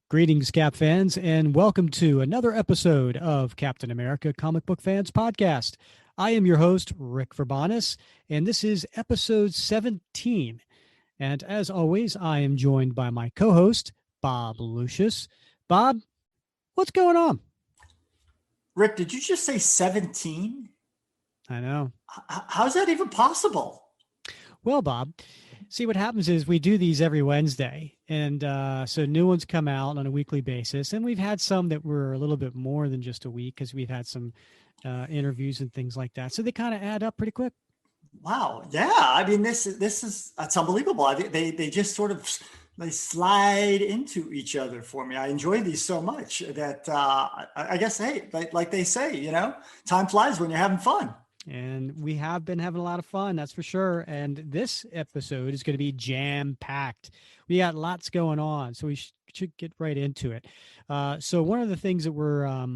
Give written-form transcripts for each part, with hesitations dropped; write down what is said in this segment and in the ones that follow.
Greetings, Cap fans, and welcome to another episode of Captain America Comic Book Fans Podcast. I am your host, Rick Verbanis, and this is episode 17. And as always, I am joined by my co-host, Bob Lucius. Bob, what's going on? Rick, did you just say 17? I know. How's that even possible? Well, Bob, see, what happens is we do these every Wednesday, and so new ones come out on a weekly basis, and we've had some that were a little bit more than just a week because we've had some interviews and things like that. So they kind of add up pretty quick. Wow. Yeah. I mean, that's unbelievable. They just sort of they slide into each other for me. I enjoy these so much that I guess, hey, like they say, you know, time flies when you're having fun. And we have been having a lot of fun, that's for sure. And this episode is going to be jam-packed. We got lots going on, so we should get right into it. So one of the things that we're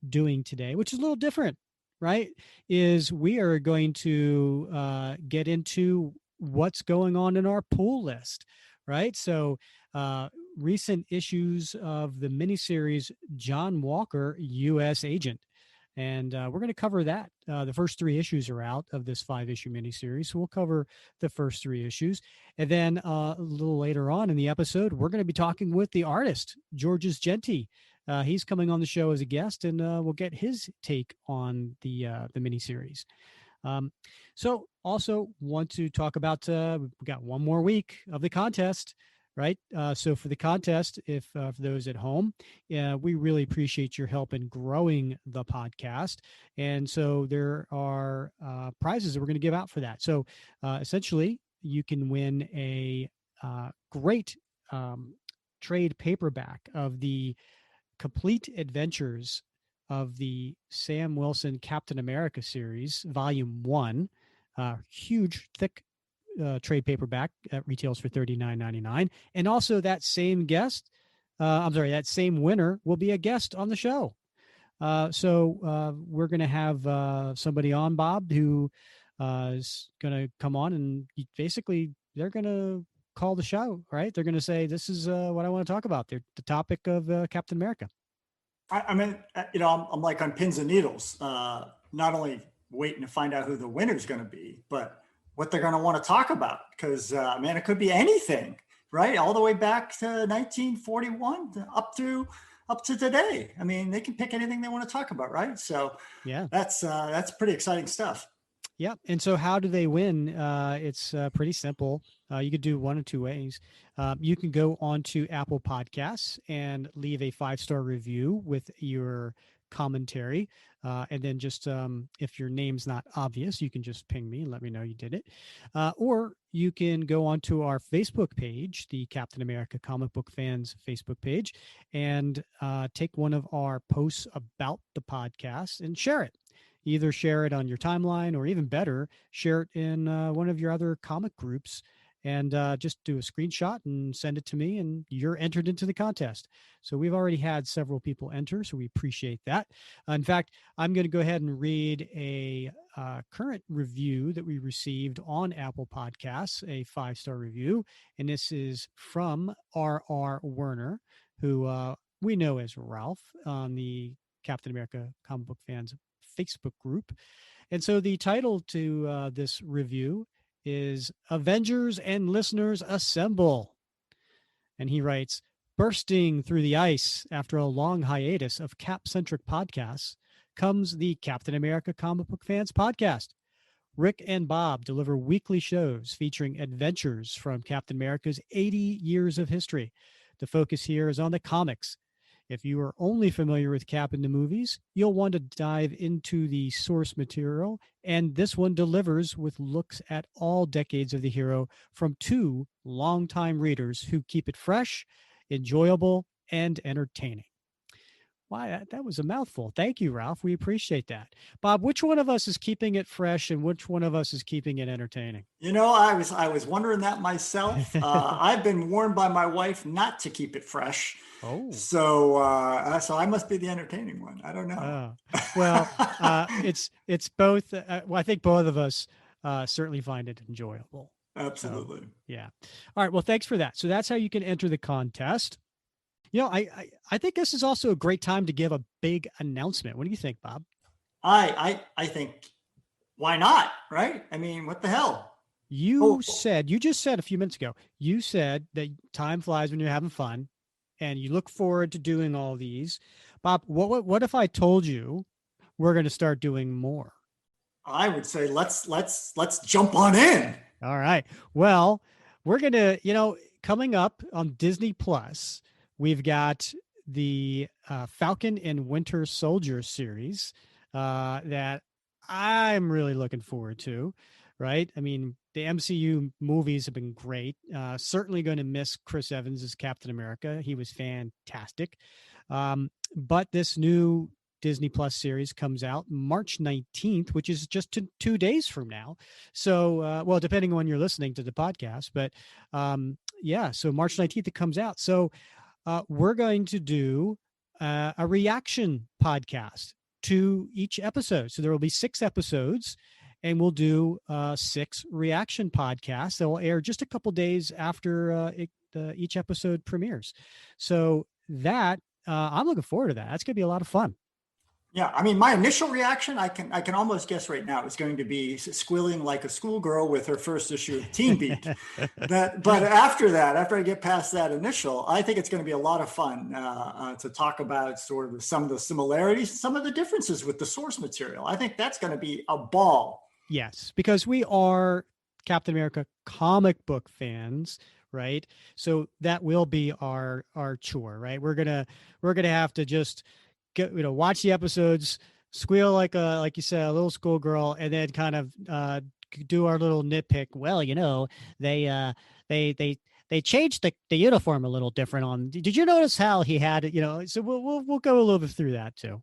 doing today, which is a little different, right, is we are going to get into what's going on in our pull list, right? So recent issues of the miniseries John Walker, U.S.Agent. And we're going to cover that. The first 3 issues are out of this 5-issue miniseries. So we'll cover the first 3 issues. And then a little later on in the episode, we're going to be talking with the artist, Georges Jeanty. He's coming on the show as a guest, and we'll get his take on the miniseries. So also want to talk about, we've got one more week of the contest. Right. So for the contest, if for those at home, we really appreciate your help in growing the podcast. And so there are prizes that we're going to give out for that. So essentially, you can win a great trade paperback of the complete adventures of the Sam Wilson Captain America series, Volume 1, huge, thick trade paperback that retails for $39.99, and also that same that same winner will be a guest on the show. So we're going to have somebody on, Bob, who is going to come on, and basically they're going to call the show, right? They're going to say, this is what I want to talk about. They're the topic of Captain America. I mean, you know, I'm like on pins and needles, not only waiting to find out who the winner's going to be, but what they're going to want to talk about, because man, it could be anything, right? All the way back to 1941 up to today. I mean, they can pick anything they want to talk about, right? So yeah, that's pretty exciting stuff. Yeah. And so how do they win? It's pretty simple. You could do one of 2 ways. You can go on to Apple Podcasts and leave a 5-star review with your commentary. And then just if your name's not obvious, you can just ping me and let me know you did it. Or you can go onto our Facebook page, the Captain America Comic Book Fans Facebook page, and take one of our posts about the podcast and share it. Either share it on your timeline, or even better, share it in one of your other comic groups, and just do a screenshot and send it to me, and you're entered into the contest. So we've already had several people enter, so we appreciate that. In fact, I'm going to go ahead and read a current review that we received on Apple Podcasts, a 5-star review, and this is from R.R. Werner, who we know as Ralph on the Captain America Comic Book Fans Facebook group. And so the title to this review is Avengers and Listeners Assemble. And he writes, bursting through the ice after a long hiatus of Cap-centric podcasts comes the Captain America Comic Book Fans Podcast. Rick and Bob deliver weekly shows featuring adventures from Captain America's 80 years of history. The focus here is on the comics. If you are only familiar with Cap in the movies, you'll want to dive into the source material, and this one delivers with looks at all decades of the hero from 2 longtime readers who keep it fresh, enjoyable, and entertaining. Why, that was a mouthful. Thank you, Ralph. We appreciate that. Bob, which one of us is keeping it fresh and which one of us is keeping it entertaining? You know, I was wondering that myself. I've been warned by my wife not to keep it fresh. Oh, so I must be the entertaining one. I don't know. Well, it's both. Well, I think both of us certainly find it enjoyable. So, Absolutely. yeah. All right. Well, thanks for that. So that's how you can enter the contest. I think this is also a great time to give a big announcement. What do you think, Bob? I think, why not? Right? I mean, what the hell? Oh, You just said a few minutes ago, you said that time flies when you're having fun and you look forward to doing all these. Bob, what if I told you we're going to start doing more? I would say let's jump on in. All right. Well, we're going to, coming up on Disney Plus, we've got the Falcon and Winter Soldier series that I'm really looking forward to, right? I mean, the MCU movies have been great. Certainly going to miss Chris Evans as Captain America. He was fantastic. But this new Disney Plus series comes out March 19th, which is just 2 days from now. So, well, depending on when you're listening to the podcast, but yeah, so March 19th it comes out. So we're going to do a reaction podcast to each episode. So there will be 6 episodes, and we'll do 6 reaction podcasts that will air just a couple days after each episode premieres. So that I'm looking forward to that. That's going to be a lot of fun. Yeah, I mean, my initial reaction, I can almost guess right now, is going to be squealing like a schoolgirl with her first issue of Teen Beat. But after that, after I get past that initial, I think it's going to be a lot of fun to talk about sort of some of the similarities, some of the differences with the source material. I think that's going to be a ball. Yes, because we are Captain America comic book fans, right? So that will be our chore, right? We're gonna have to just watch the episodes, squeal like you said, a little schoolgirl, and then kind of do our little nitpick. Well, they they they they changed the uniform a little different on. Did you notice how he had it? So we'll go a little bit through that too.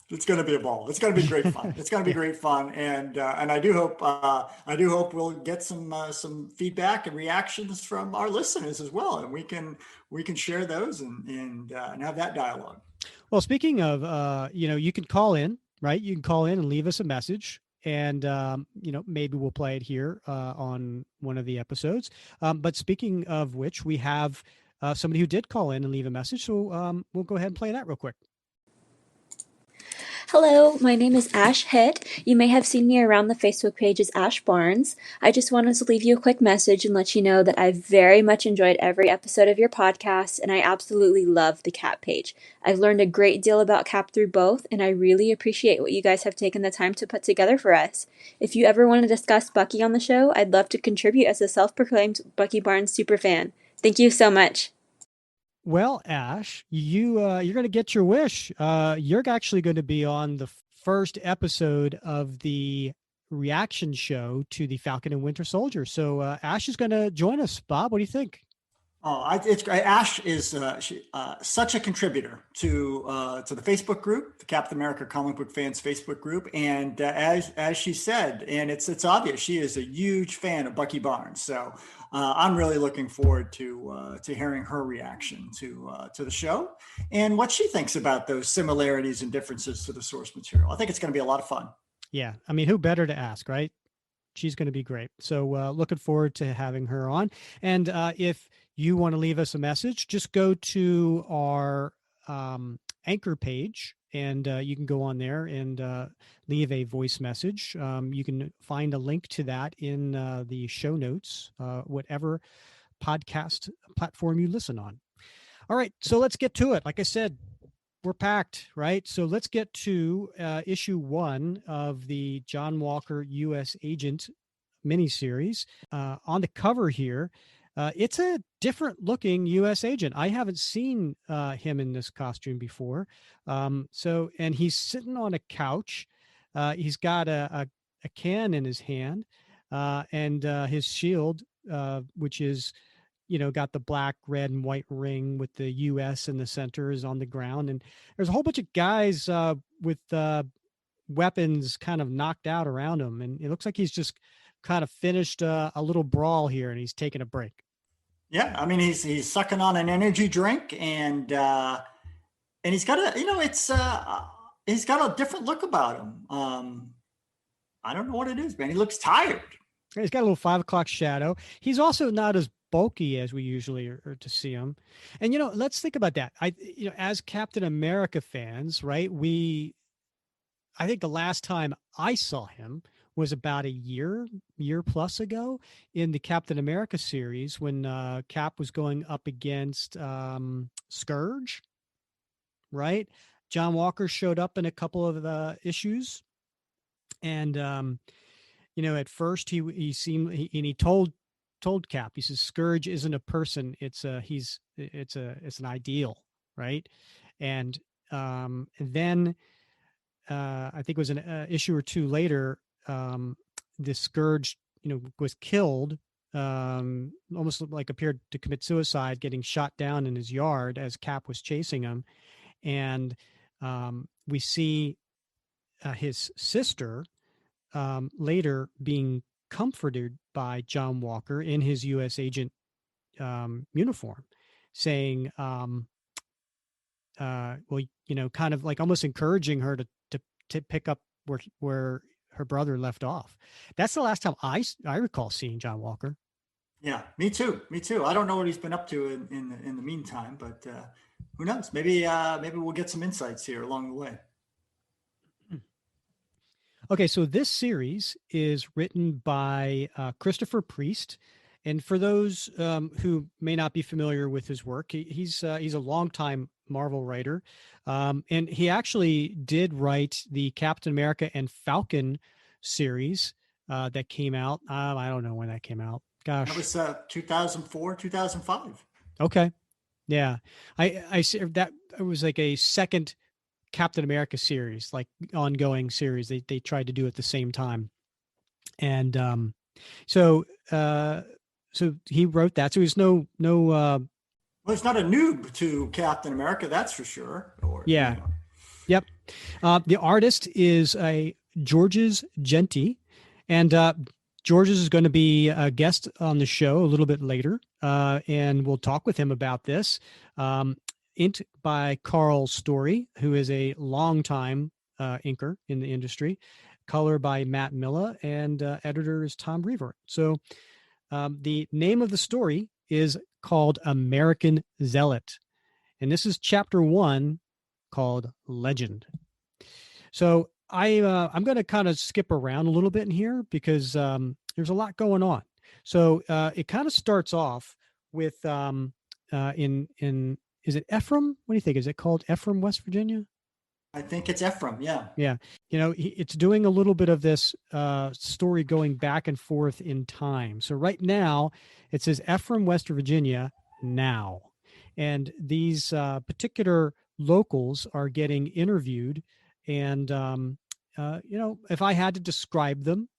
It's going to be a ball. It's going to be great fun. It's going to be Yeah. great fun, and I do hope we'll get some feedback and reactions from our listeners as well, and we can share those and have that dialogue. Well, speaking of, you can call in, right? You can call in and leave us a message, and maybe we'll play it here on one of the episodes. But speaking of which, we have somebody who did call in and leave a message, so we'll go ahead and play that real quick. Hello, my name is Ash Hitt. You may have seen me around the Facebook page as Ash Barnes. I just wanted to leave you a quick message and let you know that I very much enjoyed every episode of your podcast, and I absolutely love the Cap page. I've learned a great deal about Cap through both, and I really appreciate what you guys have taken the time to put together for us. If you ever want to discuss Bucky on the show, I'd love to contribute as a self-proclaimed Bucky Barnes superfan. Thank you so much. Well, Ash, you're going to get your wish. You're actually going to be on the first episode of the reaction show to the Falcon and Winter Soldier. So Ash is going to join us. Bob, what do you think? It's great. Ash is such a contributor to the Facebook group, the Captain America Comic Book Fans Facebook group, and as she said, and it's obvious, she is a huge fan of Bucky Barnes. So I'm really looking forward to hearing her reaction to the show and what she thinks about those similarities and differences to the source material. I think it's going to be a lot of fun. Yeah, I mean, who better to ask, right? She's going to be great. So looking forward to having her on. And if you want to leave us a message, just go to our Anchor page, and you can go on there and leave a voice message. You can find a link to that in the show notes, whatever podcast platform you listen on. All right, so let's get to it. Like I said, we're packed, right? So let's get to issue 1 of the John Walker U.S.Agent miniseries. On the cover here, it's a different looking U.S.Agent. I haven't seen him in this costume before. And he's sitting on a couch. He's got a can in his hand, and his shield, which is got the black, red, and white ring with the U.S. in the center, is on the ground. And there's a whole bunch of guys with weapons kind of knocked out around him. And it looks like he's just kind of finished a little brawl here, and he's taking a break. Yeah, I mean he's sucking on an energy drink, and he's got he's got a different look about him. I don't know what it is, man. He looks tired. He's got a little 5 o'clock shadow. He's also not as bulky as we usually are to see him. And let's think about that. As Captain America fans, right? I think the last time I saw him was about a year plus ago in the Captain America series when Cap was going up against Scourge, right? John Walker showed up in a couple of the issues, and at first he seemed and he told Cap, he says Scourge isn't a person, it's an ideal, right? And then I think it was an issue or two later, the Scourge, was killed, almost like appeared to commit suicide, getting shot down in his yard as Cap was chasing him. And we see his sister later being comforted by John Walker in his U.S. agent uniform, saying, kind of like almost encouraging her to pick up where her brother left off. That's the last time I recall seeing John Walker. Yeah, me too. I don't know what he's been up to in the meantime, but who knows? Maybe we'll get some insights here along the way. Okay, so this series is written by Christopher Priest, and for those who may not be familiar with his work, he's a longtime Marvel writer, and he actually did write the Captain America and Falcon series that came out. I don't know when that came out. Gosh, that was 2004, 2005. Okay, yeah, I see that it was like a second Captain America series, like ongoing series. They tried to do at the same time, and so he wrote that. So he's no. Well, it's not a noob to Captain America, that's for sure. Yeah. Yep. The artist is a Georges Jeanty, and Georges is going to be a guest on the show a little bit later, and we'll talk with him about this. Int by Carl Story, who is a longtime inker in the industry. Color by Matt Milla, and editor is Tom Brevoort. So the name of the story is called American Zealot, and this is chapter 1 called Legend. So I'm going to kind of skip around a little bit in here because there's a lot going on. So it kind of starts off with is it Ephraim? What do you think? Is it called Ephraim, West Virginia? I think it's Ephraim. Yeah. Yeah. It's doing a little bit of this story going back and forth in time. So right now it says Ephraim, West Virginia now. And these particular locals are getting interviewed. And, if I had to describe them,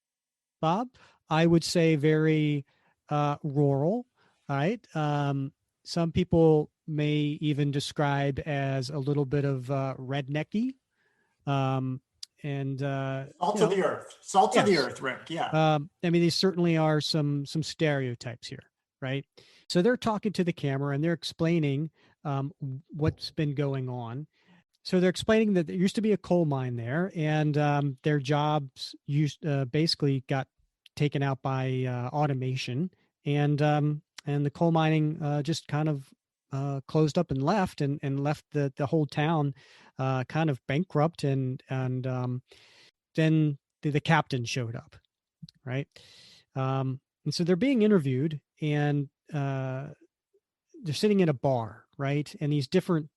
Bob, I would say very rural, right? Some people may even describe as a little bit of rednecky. Salt of the earth, Rick. Yeah. I mean, these certainly are some stereotypes here, right? So they're talking to the camera and they're explaining what's been going on. So they're explaining that there used to be a coal mine there, and their jobs basically got taken out by automation, and the coal mining just kind of closed up and left, and left the whole town kind of bankrupt, and then the captain showed up, right? And so they're being interviewed, and they're sitting in a bar, right? And these different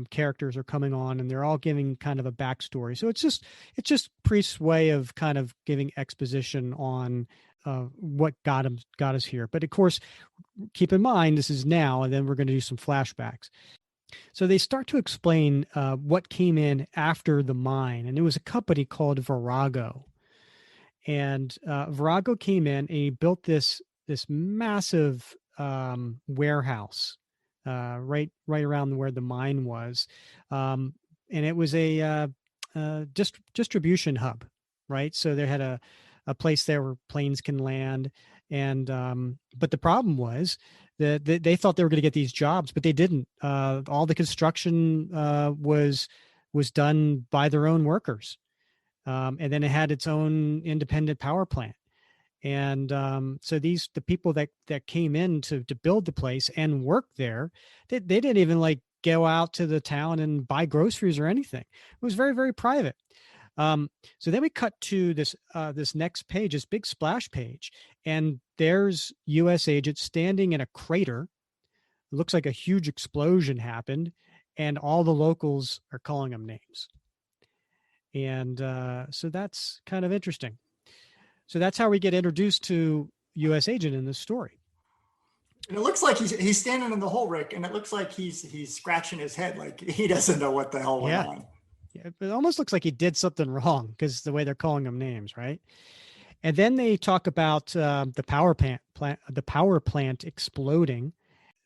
characters are coming on, and they're all giving kind of a backstory. So it's just Priest's way of kind of giving exposition on what got us here. But of course, keep in mind this is now, and then we're going to do some flashbacks. So they start to explain what came in after the mine, and it was a company called Virago. And Virago came in and he built this massive warehouse right around where the mine was, and it was a distribution hub, right? So they had a place there where planes can land, and but the problem was that they thought they were going to get these jobs, but they didn't. All the construction was done by their own workers, And then it had its own independent power plant. And so the people that came in to build the place and work there, they didn't even like go out to the town and buy groceries or anything. It was very, very private. So then we cut to this next page, this big splash page, and there's U.S. Agent standing in a crater. It looks like a huge explosion happened, and all the locals are calling him names. And so that's kind of interesting. So that's how we get introduced to U.S. Agent in this story. And it looks like he's standing in the hole, Rick, and it looks like he's scratching his head, like he doesn't know what the hell went on. Yeah, it almost looks like he did something wrong because the way they're calling him names, right? And then they talk about the power plant exploding.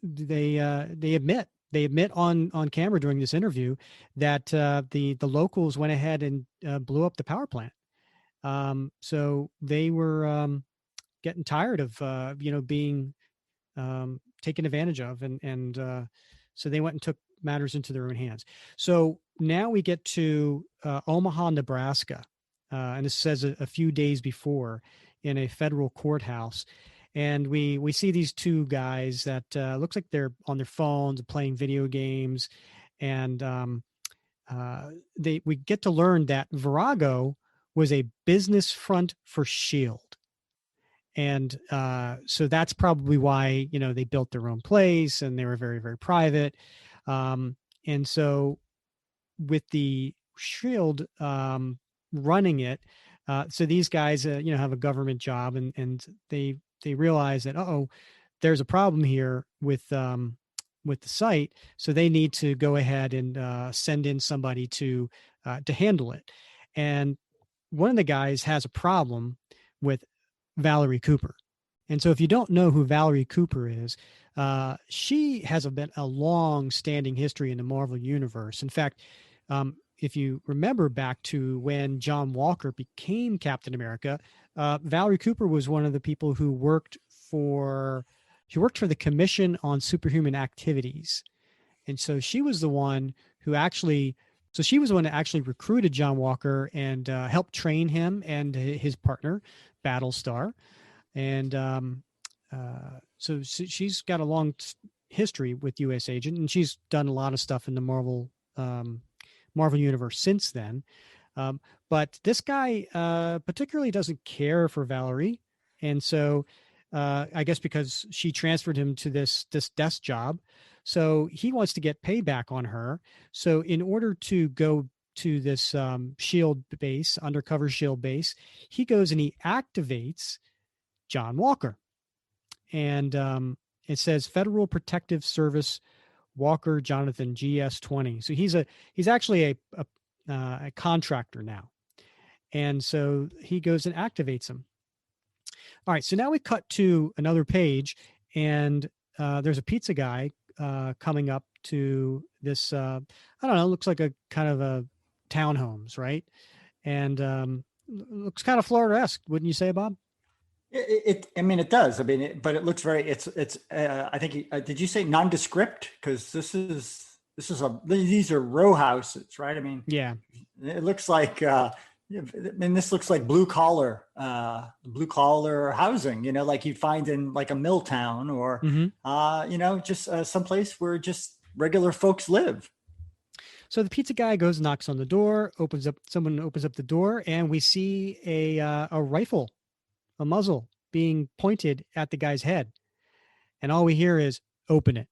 They admit on camera during this interview that the locals went ahead and blew up the power plant. So they were getting tired of being taken advantage of, and so they went and took matters into their own hands. So now we get to Omaha, Nebraska, and it says a few days before in a federal courthouse. And we see these two guys that looks like they're on their phones playing video games, and we get to learn that Virago was a business front for Shield. And so that's probably why they built their own place and they were very, very private. And so with the Shield running it, so these guys have a government job, and they realize that there's a problem here with the site, so they need to go ahead and send in somebody to handle it. And one of the guys has a problem with Valerie Cooper. And so if you don't know who Valerie Cooper is, she has been a long-standing history in the Marvel Universe. In fact, if you remember back to when John Walker became Captain America, Valerie Cooper was one of the people who worked for the Commission on Superhuman Activities. And so she was the one who actually recruited John Walker and helped train him and his partner, Battlestar. And so she's got a long history with U.S. Agent, and she's done a lot of stuff in the Marvel Universe since then. But this guy particularly doesn't care for Valerie. And so I guess because she transferred him to this desk job, so he wants to get payback on her. So in order to go to this Shield base, undercover Shield base, he goes and he activates John Walker. And it says Federal Protective Service Walker Jonathan GS-20. So he's actually a contractor now. And so he goes and activates him. All right, so now we cut to another page, and there's a pizza guy coming up to this, I don't know, looks like a kind of a townhomes, right? And looks kind of Florida-esque, wouldn't you say, Bob? It does. But it looks very. It's. I think. Did you say nondescript? Because these are row houses, right? Yeah. It looks like. This looks like blue collar housing. Like you'd find in like a mill town or, just someplace where just regular folks live. So the pizza guy goes, knocks on the door, someone opens up the door, and we see a rifle, a muzzle being pointed at the guy's head. And all we hear is, "Open it."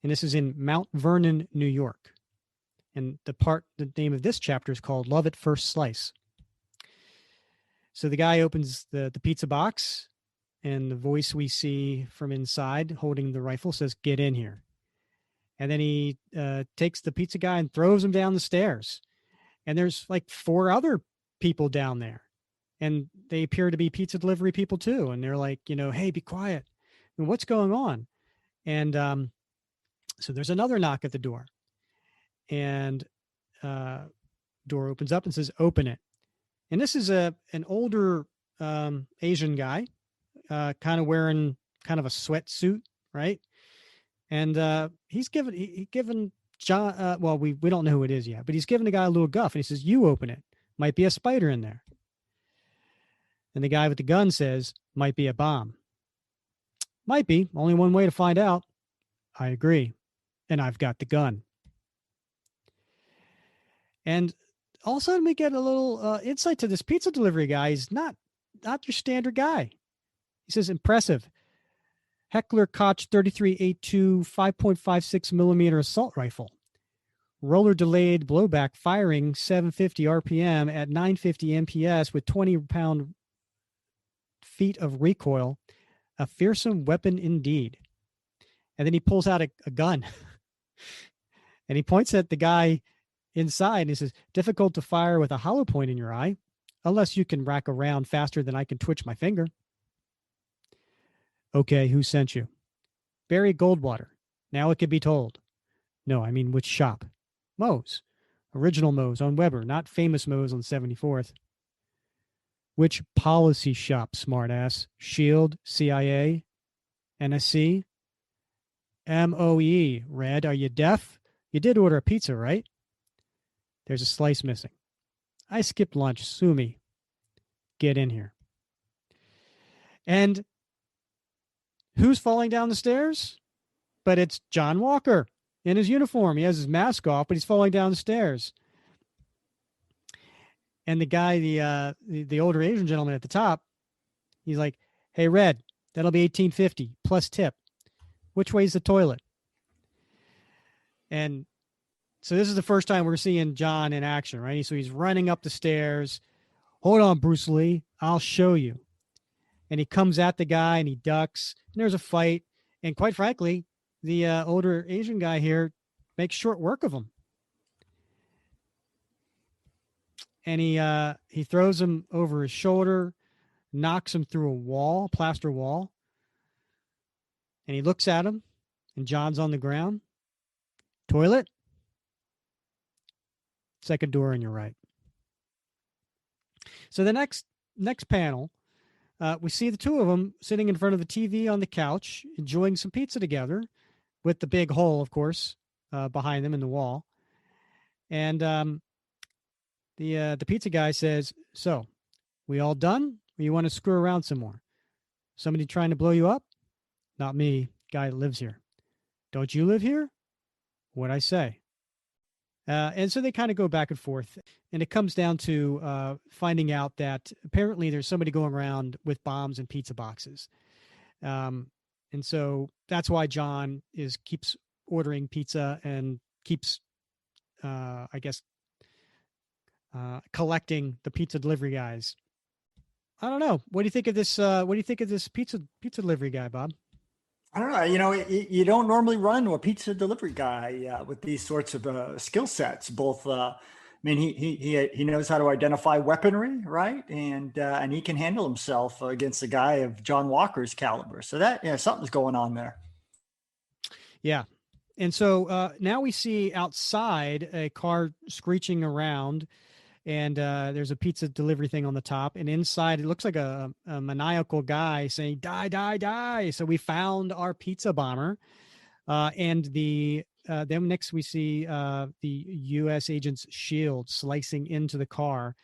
And this is in Mount Vernon, New York. And the name of this chapter is called Love at First Slice. So the guy opens the pizza box, and the voice we see from inside holding the rifle says, "Get in here." And then he takes the pizza guy and throws him down the stairs. And there's like 4 other people down there. And they appear to be pizza delivery people too. And they're like, "Hey, be quiet. And what's going on?" And so there's another knock at the door. And door opens up and says, "Open it." And this is an older Asian guy, kind of wearing kind of a sweatsuit, right? And he's given John, well, we don't know who it is yet, but he's giving the guy a little guff, and he says, "You open it. Might be a spider in there." And the guy with the gun says, "Might be a bomb." "Might be. Only one way to find out." "I agree. And I've got the gun." And all of a sudden, we get a little insight to this pizza delivery guy. He's not your standard guy. He says, "Impressive. Heckler Koch 3382 5.56 millimeter assault rifle. Roller delayed blowback firing 750 RPM at 950 MPS with 20 pound feet of recoil. A fearsome weapon indeed." And then he pulls out a gun and he points at the guy inside and he says, "Difficult to fire with a hollow point in your eye, unless you can rack around faster than I can twitch my finger." "Okay, who sent you?" "Barry Goldwater. Now it could be told." "No, I mean which shop?" "Moe's. Original Moe's on Weber, not famous Moe's on 74th. "Which policy shop, smartass? Shield, CIA, NSC?" "MOE, Red. Are you deaf? You did order a pizza, right?" "There's a slice missing." "I skipped lunch. Sue me." "Get in here." And who's falling down the stairs? But it's John Walker in his uniform. He has his mask off, but he's falling down the stairs. And the guy, the older Asian gentleman at the top, he's like, "Hey, Red, that'll be $18.50 plus tip. Which way's the toilet?" And so this is the first time we're seeing John in action, right? So he's running up the stairs. "Hold on, Bruce Lee. I'll show you." And he comes at the guy and he ducks. And there's a fight. And quite frankly, the older Asian guy here makes short work of him. And he throws him over his shoulder, knocks him through a wall, plaster wall. And he looks at him, and John's on the ground. "Toilet? Second door on your right." So the next panel, we see the two of them sitting in front of the TV on the couch, enjoying some pizza together, with the big hole, of course, behind them in the wall. And the pizza guy says, "So, we all done? Or you want to screw around some more? Somebody trying to blow you up?" "Not me. Guy that lives here." "Don't you live here?" "What'd I say?" And so they kind of go back and forth. And it comes down to finding out that apparently there's somebody going around with bombs and pizza boxes. And so that's why John keeps ordering pizza and keeps, I guess, collecting the pizza delivery guys. I don't know. What do you think of this? What do you think of this pizza delivery guy, Bob? I don't know. You don't normally run a pizza delivery guy with these sorts of skill sets. Both, I mean, he knows how to identify weaponry, right? And he can handle himself against a guy of John Walker's caliber. So that something's going on there. Yeah. And so now we see outside a car screeching around, and there's a pizza delivery thing on the top. And inside, it looks like a maniacal guy saying, "Die, die, die." So we found our pizza bomber. And then next we see the U.S. agent's shield slicing into the car.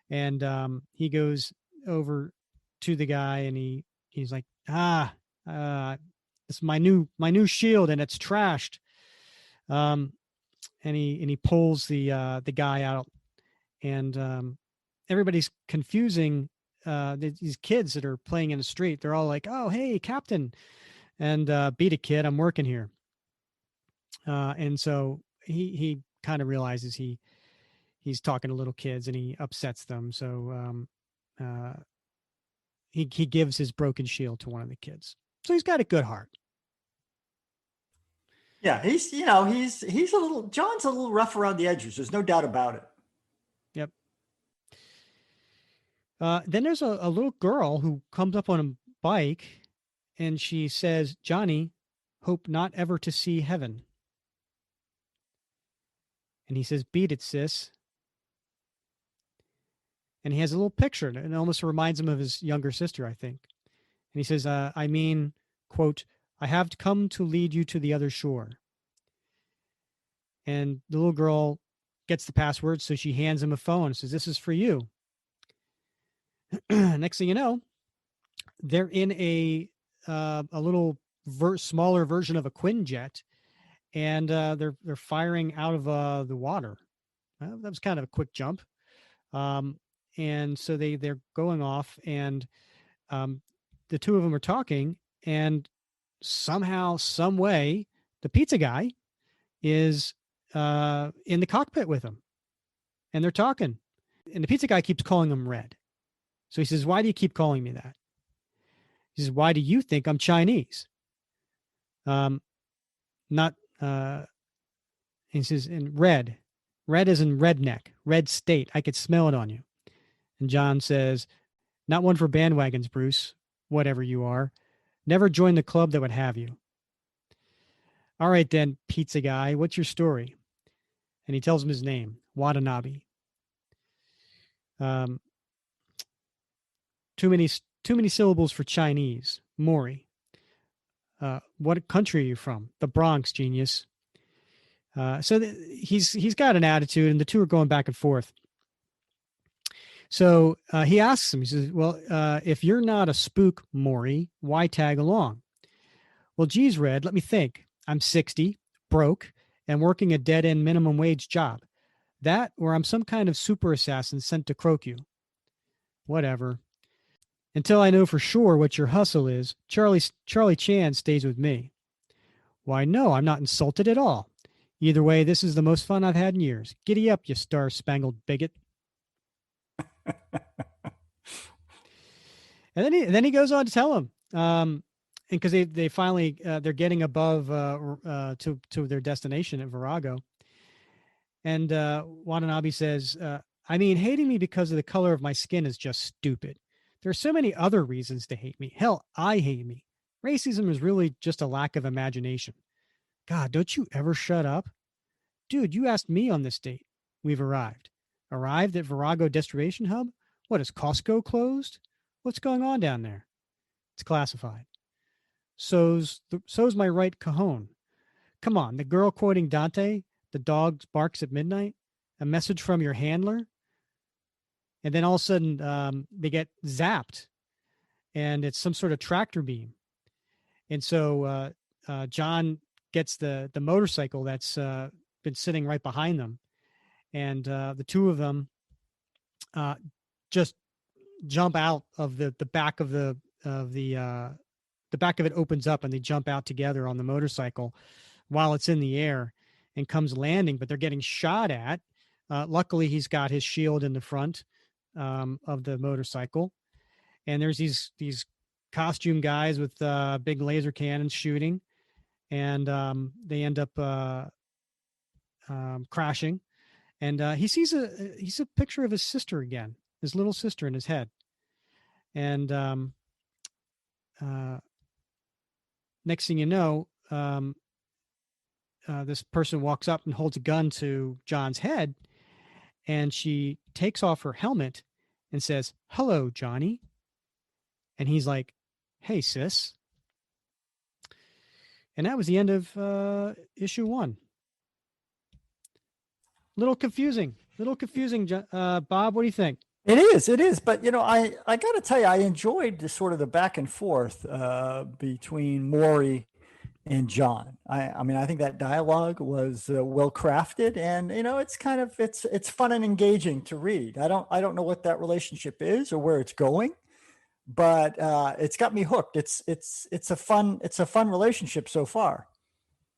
And he goes over to the guy and he's like, "It's my new shield and it's trashed." And he pulls the guy out, and everybody's confusing these kids that are playing in the street. They're all like, "Oh, hey, Captain," and "Beat it, kid. I'm working here." And so he kind of realizes he's talking to little kids and he upsets them. So he gives his broken shield to one of the kids. So he's got a good heart. Yeah, he's John's a little rough around the edges. There's no doubt about it. Yep. Then there's a little girl who comes up on a bike and she says, "Johnny, hope not ever to see heaven." And he says, "Beat it, sis." And he has a little picture, and it almost reminds him of his younger sister, I think. And he says, "I mean, quote, I have come to lead you to the other shore." And the little girl gets the password, so she hands him a phone and says, "This is for you." Next thing you know, they're in a little smaller version of a Quinjet, and they're firing out of the water. That was kind of a quick jump. Um, and so they're going off, and the two of them are talking, and somehow, some way, the pizza guy is in the cockpit with them, and they're talking. And the pizza guy keeps calling him Red. So he says, "Why do you keep calling me that?" He says, "Why do you think I'm Chinese?" Not. He says, "In red, red is in redneck, red state. I could smell it on you." And John says, "Not one for bandwagons, Bruce. Whatever you are, never join the club that would have you." "All right then, pizza guy, what's your story?" And he tells him his name, Watanabe. Um, too many syllables for Chinese. Morrie. What country are you from? The Bronx, genius. He's got an attitude, and the two are going back and forth. So he asks him. He says, "Well, if you're not a spook, Morrie, why tag along?" "Well, geez, Red, let me think. I'm 60, broke, and working a dead-end minimum wage job. That, or I'm some kind of super assassin sent to croak you." "Whatever. Until I know for sure what your hustle is, Charlie Chan stays with me." "Why, no, I'm not insulted at all. Either way, this is the most fun I've had in years. Giddy up, you star-spangled bigot." And then he goes on to tell him, and because they finally they're getting above to their destination at Virago, and Watanabe says, "I mean, hating me because of the color of my skin is just stupid. There are so many other reasons to hate me. Hell, I hate me. Racism is really just a lack of imagination. God, don't you ever shut up? Dude, you asked me on this date. We've arrived. Arrived at Virago Distribution Hub? What, is Costco closed? What's going on down there? It's classified. So's my right cajon. Come on, the girl quoting Dante, the dog barks at midnight, a message from your handler." And then all of a sudden they get zapped, and it's some sort of tractor beam. And so John gets the motorcycle that's been sitting right behind them, and the two of them just jump out of the back of the back of it opens up, and they jump out together on the motorcycle while it's in the air and comes landing, but they're getting shot at. Luckily, he's got his shield in the front of the motorcycle, and there's these costume guys with big laser cannons shooting, and they end up crashing. And he sees a picture of his sister again, his little sister in his head. And next thing you know, this person walks up and holds a gun to John's head, and she takes off her helmet and says, "Hello, Johnny." And he's like, "Hey, sis." And that was the end of issue 1. Little confusing. Bob, what do you think? It is. But, I got to tell you, I enjoyed the sort of the back and forth between Morrie and John. I mean, I think that dialogue was well crafted, and it's kind of it's fun and engaging to read. I don't know what that relationship is or where it's going, but it's got me hooked. It's a fun relationship so far.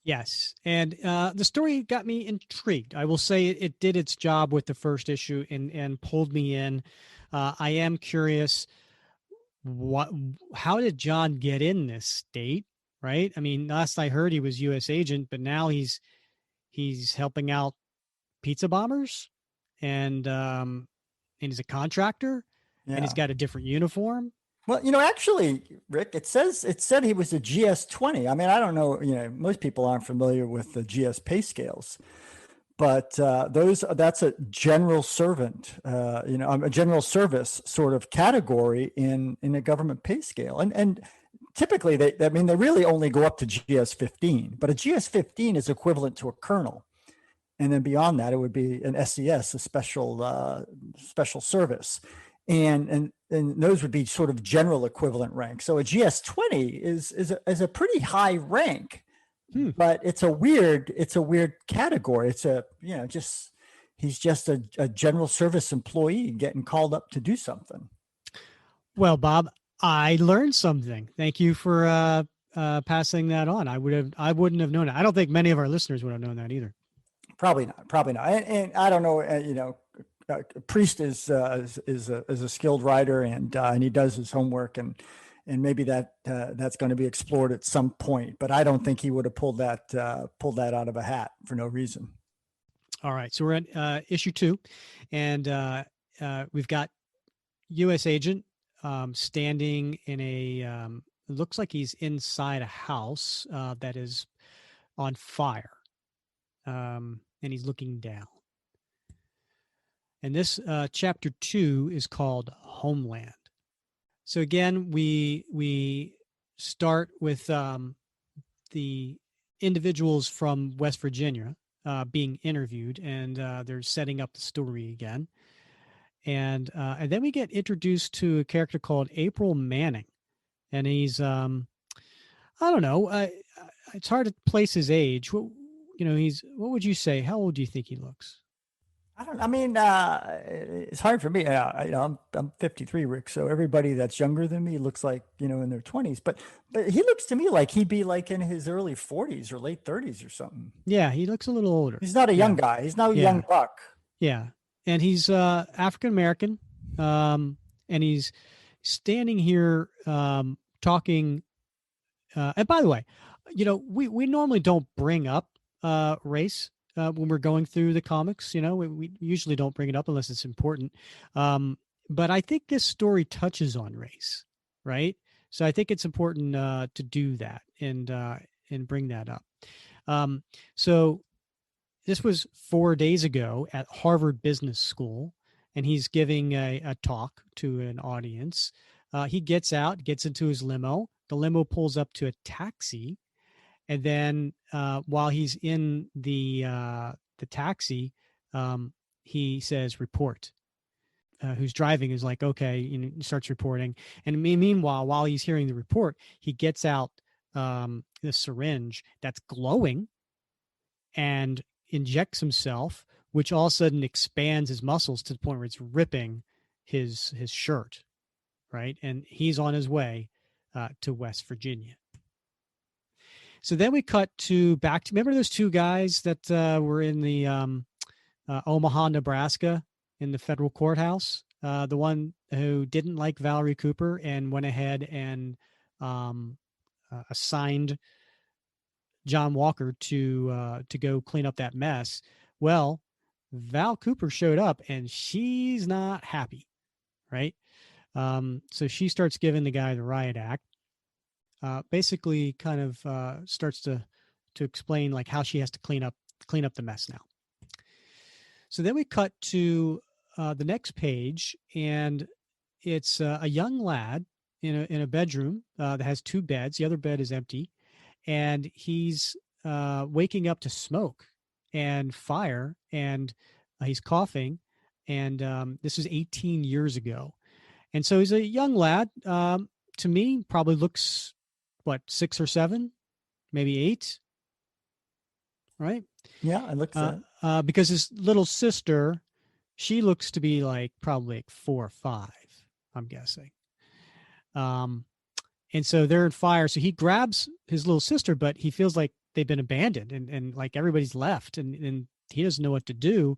Yes, and the story got me intrigued. I will say it did its job with the first issue and pulled me in. I am curious, how did John get in this state? Right? I mean, last I heard he was U.S. agent, but now he's helping out pizza bombers, and he's a contractor, Yeah. and he's got a different uniform. Well, actually, Rick, it said he was a GS-20. I mean, I don't know, most people aren't familiar with the GS pay scales, but that's a general servant, a general service sort of category in a government pay scale. And typically they really only go up to GS-15, but a GS-15 is equivalent to a colonel. And then beyond that, it would be an SES, a special service. And those would be sort of general equivalent rank. So a GS-20 is a pretty high rank, but it's a weird category. It's he's just a general service employee getting called up to do something. Well, Bob, I learned something. Thank you for passing that on. I wouldn't have known it. I don't think many of our listeners would have known that either. Probably not. And I don't know. Priest is a skilled writer, and he does his homework, and maybe that's going to be explored at some point. But I don't think he would have pulled that out of a hat for no reason. All right, so we're at issue 2, and we've got U.S.Agent standing in a. It looks like he's inside a house that is on fire, and he's looking down. And this chapter 2 is called Homeland. So again, we start with the individuals from West Virginia being interviewed, and they're setting up the story again. And then we get introduced to a character called April Manning, and he's I don't know, it's hard to place his age. What would you say? How old do you think he looks? It's hard for me. I'm 53, Rick. So everybody that's younger than me looks like, in their 20s, but he looks to me like he'd be like in his early 40s or late 30s or something. Yeah. He looks a little older. He's not a young guy. He's not a young buck. Yeah. And he's African-American. And he's standing here talking. And by the way, we normally don't bring up race when we're going through the comics. We usually don't bring it up unless it's important. But I think this story touches on race, right? So I think it's important to do that and bring that up. So this was 4 days ago at Harvard Business School, and he's giving a talk to an audience. He gets out, gets into his limo. The limo pulls up to a taxi. And then while he's in the taxi, he says, "Report." Who's driving is like, okay, he starts reporting. And meanwhile, while he's hearing the report, he gets out the syringe that's glowing and injects himself, which all of a sudden expands his muscles to the point where it's ripping his shirt, right? And he's on his way to West Virginia. So then we cut back to, remember those two guys that were in the Omaha, Nebraska in the federal courthouse? The one who didn't like Valerie Cooper and went ahead and assigned John Walker to go clean up that mess. Well, Val Cooper showed up and she's not happy, right? So she starts giving the guy the riot act. Basically kind of starts to explain like how she has to clean up the mess now. So then we cut to the next page, and it's a young lad in a bedroom that has 2 beds. The other bed is empty, and he's waking up to smoke and fire, and he's coughing. And this is 18 years ago, and so he's a young lad. To me, probably looks 6 or 7, maybe 8, right? Yeah, it looks that. Because his little sister, she looks to be probably 4 or 5, I'm guessing. And so they're in fire. So he grabs his little sister, but he feels like they've been abandoned and like everybody's left, and he doesn't know what to do.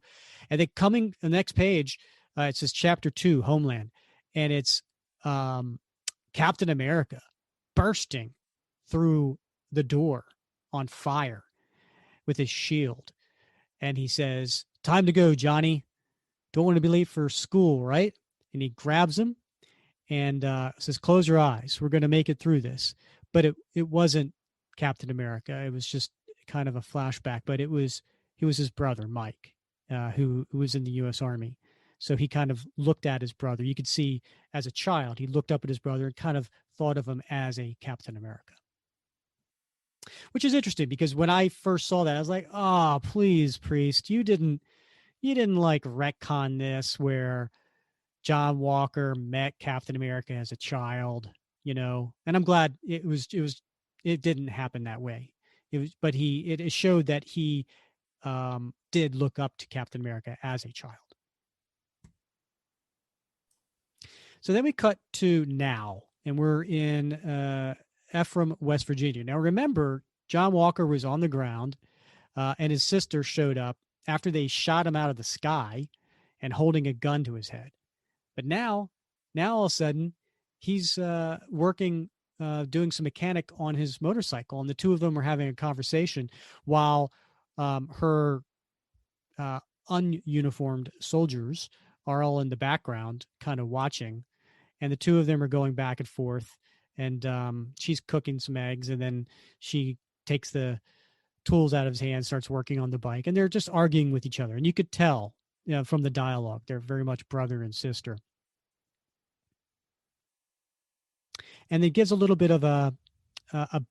And then coming the next page, it says Chapter 2, Homeland, and it's Captain America bursting through the door on fire with his shield. And he says, "Time to go, Johnny. Don't want to be late for school, right?" And he grabs him and says, "Close your eyes. We're going to make it through this." But it wasn't Captain America. It was just kind of a flashback, but he was his brother, Mike, who was in the U.S. Army. So he kind of looked at his brother. You could see as a child, he looked up at his brother and kind of thought of him as a Captain America. which is interesting because when I first saw that, I was like, "Oh, please, Priest, you didn't like retcon this where John Walker met Captain America as a child, you know." And I'm glad it didn't happen that way. But it showed that he did look up to Captain America as a child. So then we cut to now, and we're in Ephraim, West Virginia. Now remember, John Walker was on the ground, and his sister showed up after they shot him out of the sky and holding a gun to his head. But now all of a sudden, he's working, doing some mechanic on his motorcycle, and the two of them are having a conversation while her ununiformed soldiers are all in the background, kind of watching, and the two of them are going back and forth. And she's cooking some eggs, and then she takes the tools out of his hand, starts working on the bike, and they're just arguing with each other. And you could tell, from the dialogue, they're very much brother and sister. And it gives a little bit of a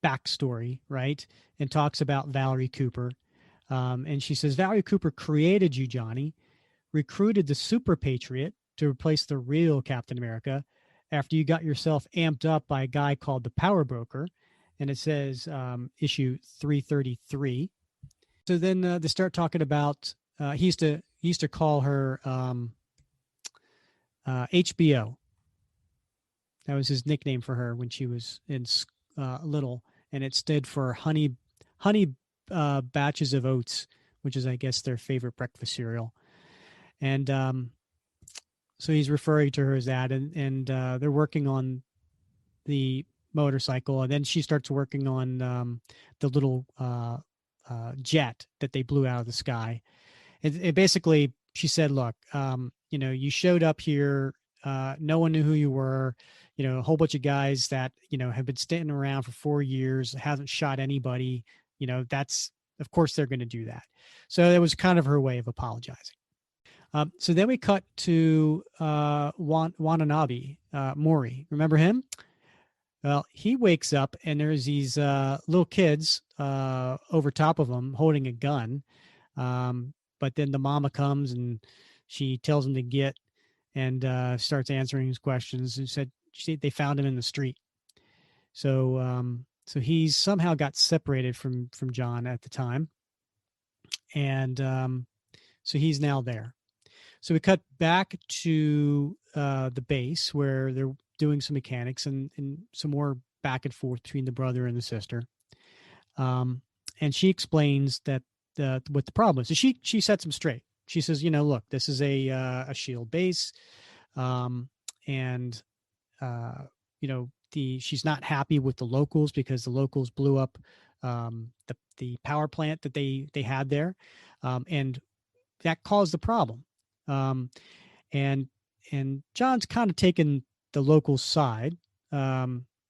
backstory, right? And talks about Valerie Cooper. And she says, Valerie Cooper created you, Johnny, recruited the super patriot to replace the real Captain America after you got yourself amped up by a guy called the Power Broker. And it says issue 333. So then they start talking about, he used to call her HBO. That was his nickname for her when she was in little, and it stood for honey batches of oats, which is, I guess, their favorite breakfast cereal. And so he's referring to her as that, and they're working on the motorcycle, and then she starts working on the little jet that they blew out of the sky. It basically, she said, look, you showed up here, no one knew who you were, a whole bunch of guys that, have been standing around for 4 years, hasn't shot anybody, that's, of course they're going to do that. So it was kind of her way of apologizing. So then we cut to Watanabe, Morrie. Remember him? Well, he wakes up and there's these little kids over top of him holding a gun. But then the mama comes and she tells him to get, and starts answering his questions, and said they found him in the street. So he's somehow got separated from John at the time. And so he's now there. So we cut back to the base where they're doing some mechanics and some more back and forth between the brother and the sister. And she explains that what the problem is. So she sets him straight. She says, look, this is a shield base. And she's not happy with the locals because the locals blew up the power plant that they had there. And that caused the problem. And John's kind of taken the local side. He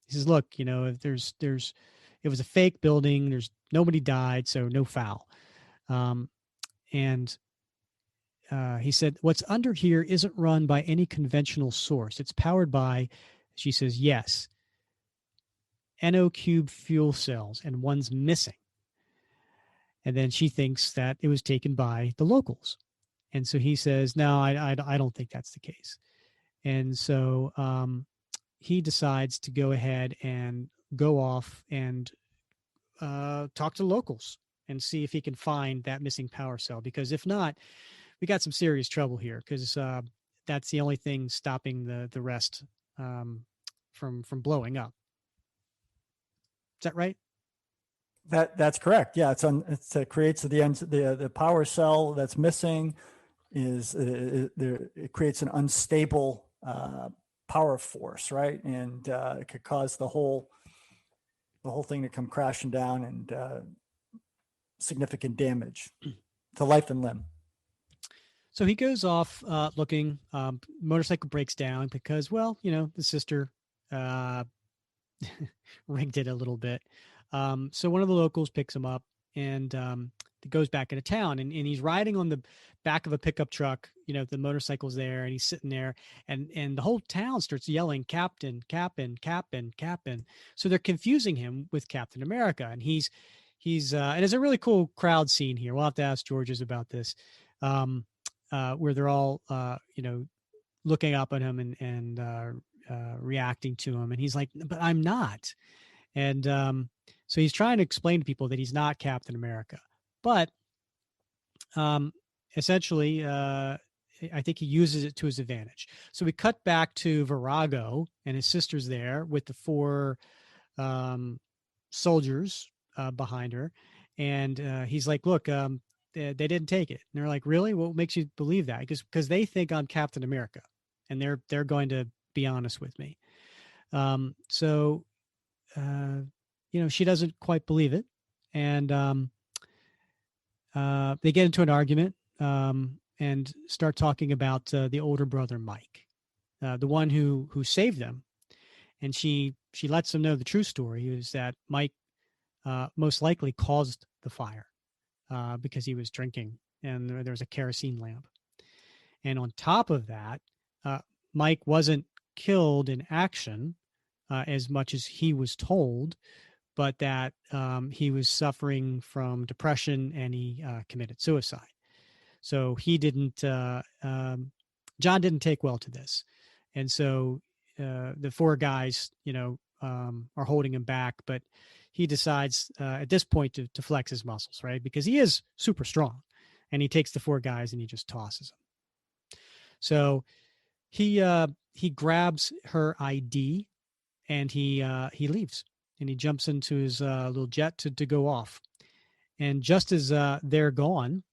says, look, if it was a fake building, there's nobody died, so no foul. And he said, what's under here isn't run by any conventional source. It's powered by, she says, yes, NO cube fuel cells, and one's missing. And then she thinks that it was taken by the locals. And so he says, no, I don't think that's the case. And so he decides to go ahead and go off and talk to locals and see if he can find that missing power cell. Because if not, we got some serious trouble here, because that's the only thing stopping the rest from blowing up. Is that right? That's correct. Yeah, it creates the power cell that's missing. It creates an unstable power force, right? And it could cause the whole thing to come crashing down, and significant damage to life and limb. So he goes off looking. Motorcycle breaks down because, well, the sister rigged it a little bit. So one of the locals picks him up and goes back into town, and he's riding on the back of a pickup truck, the motorcycle's there, and he's sitting there, and the whole town starts yelling, "Captain, Captain, Captain, Captain." So they're confusing him with Captain America, and he's and there's a really cool crowd scene here. We'll have to ask Georges about this, where they're all looking up at him and reacting to him, and he's like, "But I'm not." And so he's trying to explain to people that he's not Captain America, but essentially, I think he uses it to his advantage. So we cut back to Virago, and his sister's there with the 4 soldiers behind her, and he's like, "Look, they didn't take it." And they're like, "Really? What makes you believe that?" Because they think I'm Captain America, and they're going to be honest with me. So she doesn't quite believe it, and they get into an argument and start talking about the older brother Mike, the one who saved them, and she lets them know the true story is that Mike most likely caused the fire because he was drinking and there was a kerosene lamp, and on top of that, Mike wasn't killed in action as much as he was told, but that he was suffering from depression and he committed suicide. So he didn't, John didn't take well to this. And so the 4 guys, are holding him back, but he decides at this point to flex his muscles, right? Because he is super strong, and he takes the 4 guys and he just tosses them. So he grabs her ID and he leaves, and he jumps into his little jet to go off. And just as they're gone,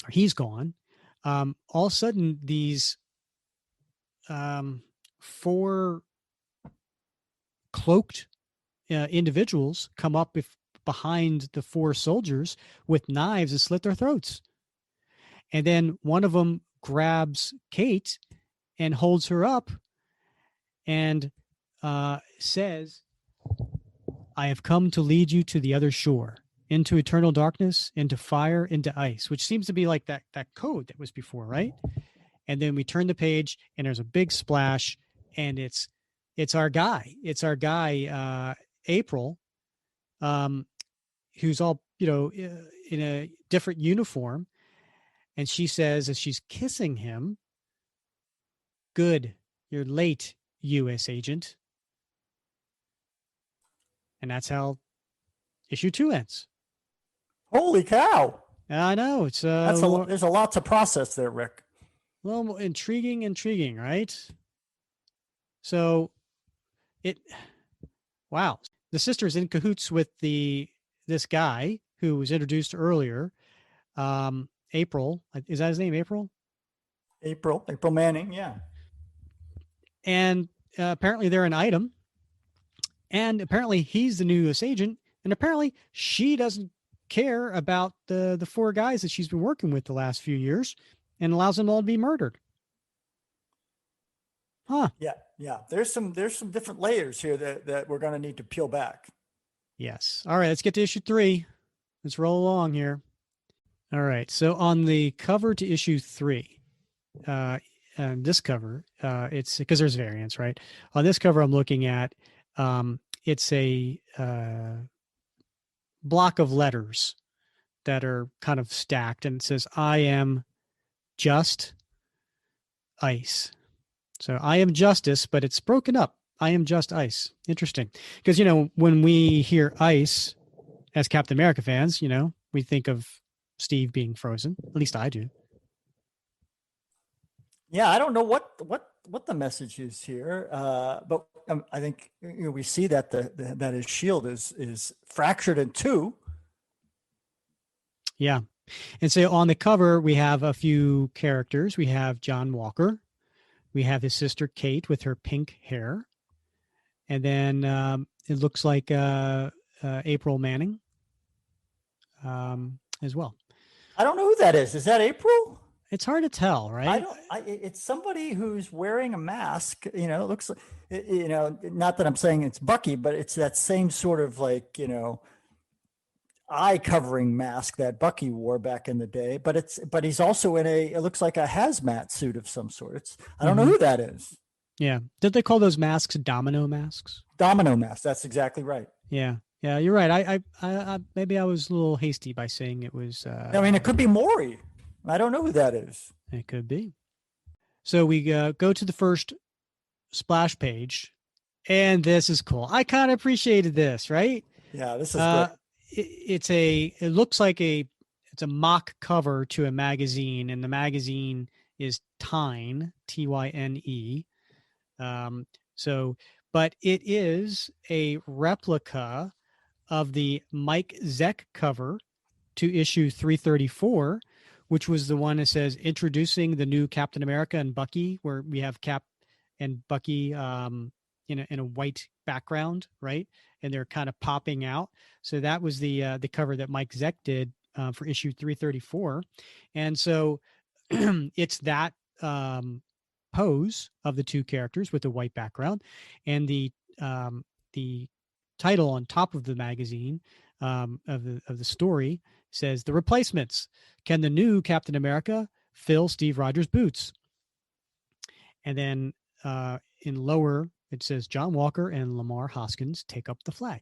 or he's gone, all of a sudden these 4 cloaked individuals come up behind the 4 soldiers with knives and slit their throats. And then one of them grabs Kate and holds her up and says, "I have come to lead you to the other shore, into eternal darkness, into fire, into ice," which seems to be like that code that was before, right? And then we turn the page and there's a big splash, and it's our guy. It's our guy, April, who's all, in a different uniform. And she says, as she's kissing him, "Good, you're late, U.S. agent." And that's how issue 2 ends. Holy cow! I know it's There's a lot to process there, Rick. Well, intriguing, right? So wow, the sister's in cahoots with this guy who was introduced earlier, April. Is that his name, April? April Manning, yeah. And apparently they're an item, and apparently he's the new U.S. agent, and apparently she doesn't care about the 4 guys that she's been working with the last few years, and allows them all to be murdered. Huh. Yeah. There's some different layers here that we're going to need to peel back. Yes. All right, let's get to issue 3. Let's roll along here. All right. So on the cover to issue 3, this cover, it's because there's variants, right? On this cover I'm looking at, it's a block of letters that are kind of stacked, and it says, "I am just ice." So I am justice, but it's broken up. I am just ice. Interesting. Because, when we hear ice as Captain America fans, we think of Steve being frozen. At least I do. Yeah, I don't know what the message is here, but I think we see that that his shield is fractured in 2. Yeah. And so on the cover, we have a few characters. We have John Walker. We have his sister Kate with her pink hair. And then it looks like April Manning as well. I don't know who that is. Is that April? It's hard to tell, right? It's somebody who's wearing a mask. It looks like, not that I'm saying it's Bucky, but it's that same sort of like, eye covering mask that Bucky wore back in the day, but he's also in it looks like a hazmat suit of some sort. I don't know who that is. Yeah. Did they call those masks domino masks? Domino mask. That's exactly right. Yeah. Yeah, you're right. I maybe I was a little hasty by saying it was. I mean, it could be Morrie. I don't know who that is. It could be. So we go to the first splash page, and this is cool. I kind of appreciated this, right? Yeah, this is great. It looks like it's a mock cover to a magazine, and the magazine is Tyne, Tyne. But it is a replica of the Mike Zeck cover to issue 334, which was the one that says introducing the new Captain America and Bucky, where we have Cap and Bucky in a white background, right? And they're kind of popping out. So that was the cover that Mike Zeck did for issue 334. And so it's that pose of the two characters with the white background, and the title on top of the magazine of the story says The Replacements. Can the new Captain America fill Steve Rogers' boots? And then in lower it says John Walker and Lamar Hoskins take up the flag.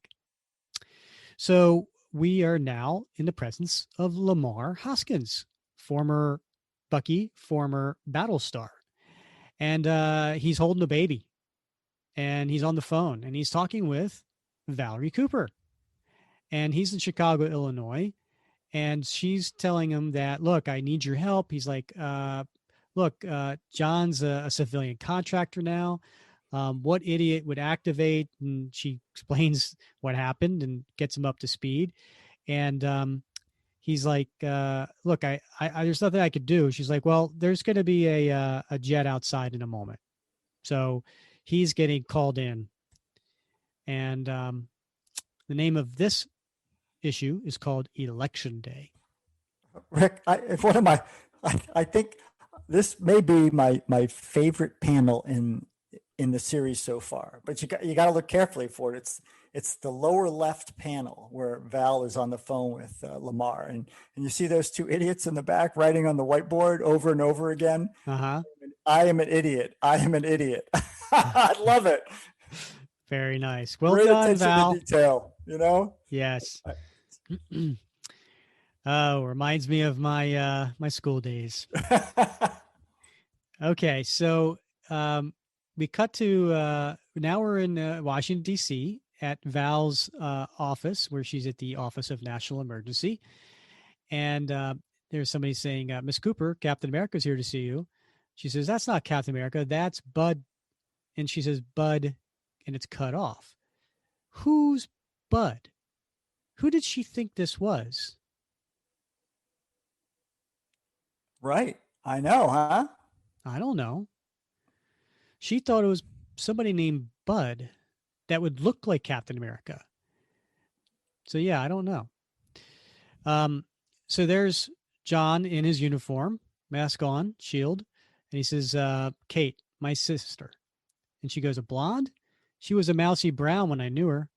So we are now in the presence of Lamar Hoskins, former Bucky, former Battlestar. And he's holding a baby, and he's on the phone, and he's talking with Valerie Cooper. And he's in Chicago, Illinois. And she's telling him that, look, I need your help. He's like, look, John's a civilian contractor now. What idiot would activate? And she explains what happened and gets him up to speed. And he's like, look, I there's nothing I could do. She's like, well, there's going to be a jet outside in a moment. So he's getting called in. And the name of this issue is called Election Day. Rick, I think this may be my favorite panel in the series so far, but you got to look carefully for it. It's the lower left panel where Val is on the phone with Lamar, and you see those two idiots in the back writing on the whiteboard over and over again. Uh-huh. I am an idiot. I am an idiot. I love it. Very nice. Well Great done, attention Val. to detail, you know? Yes. Oh, reminds me of my my school days. Okay, so we cut to now we're in Washington, D.C. at Val's office, where she's at the Office of National Emergency. And there's somebody saying, Miss Cooper, Captain America's here to see you. She says, that's not Captain America, that's Bud. And she says, Bud, and it's cut off. Who's Bud? Who did she think this was? Right. I know, huh? I don't know. She thought it was somebody named Bud that would look like Captain America. So yeah, I don't know. So there's John in his uniform, mask on, shield, and he says, Kate, my sister. And she goes, a blonde? She was a mousy brown when I knew her.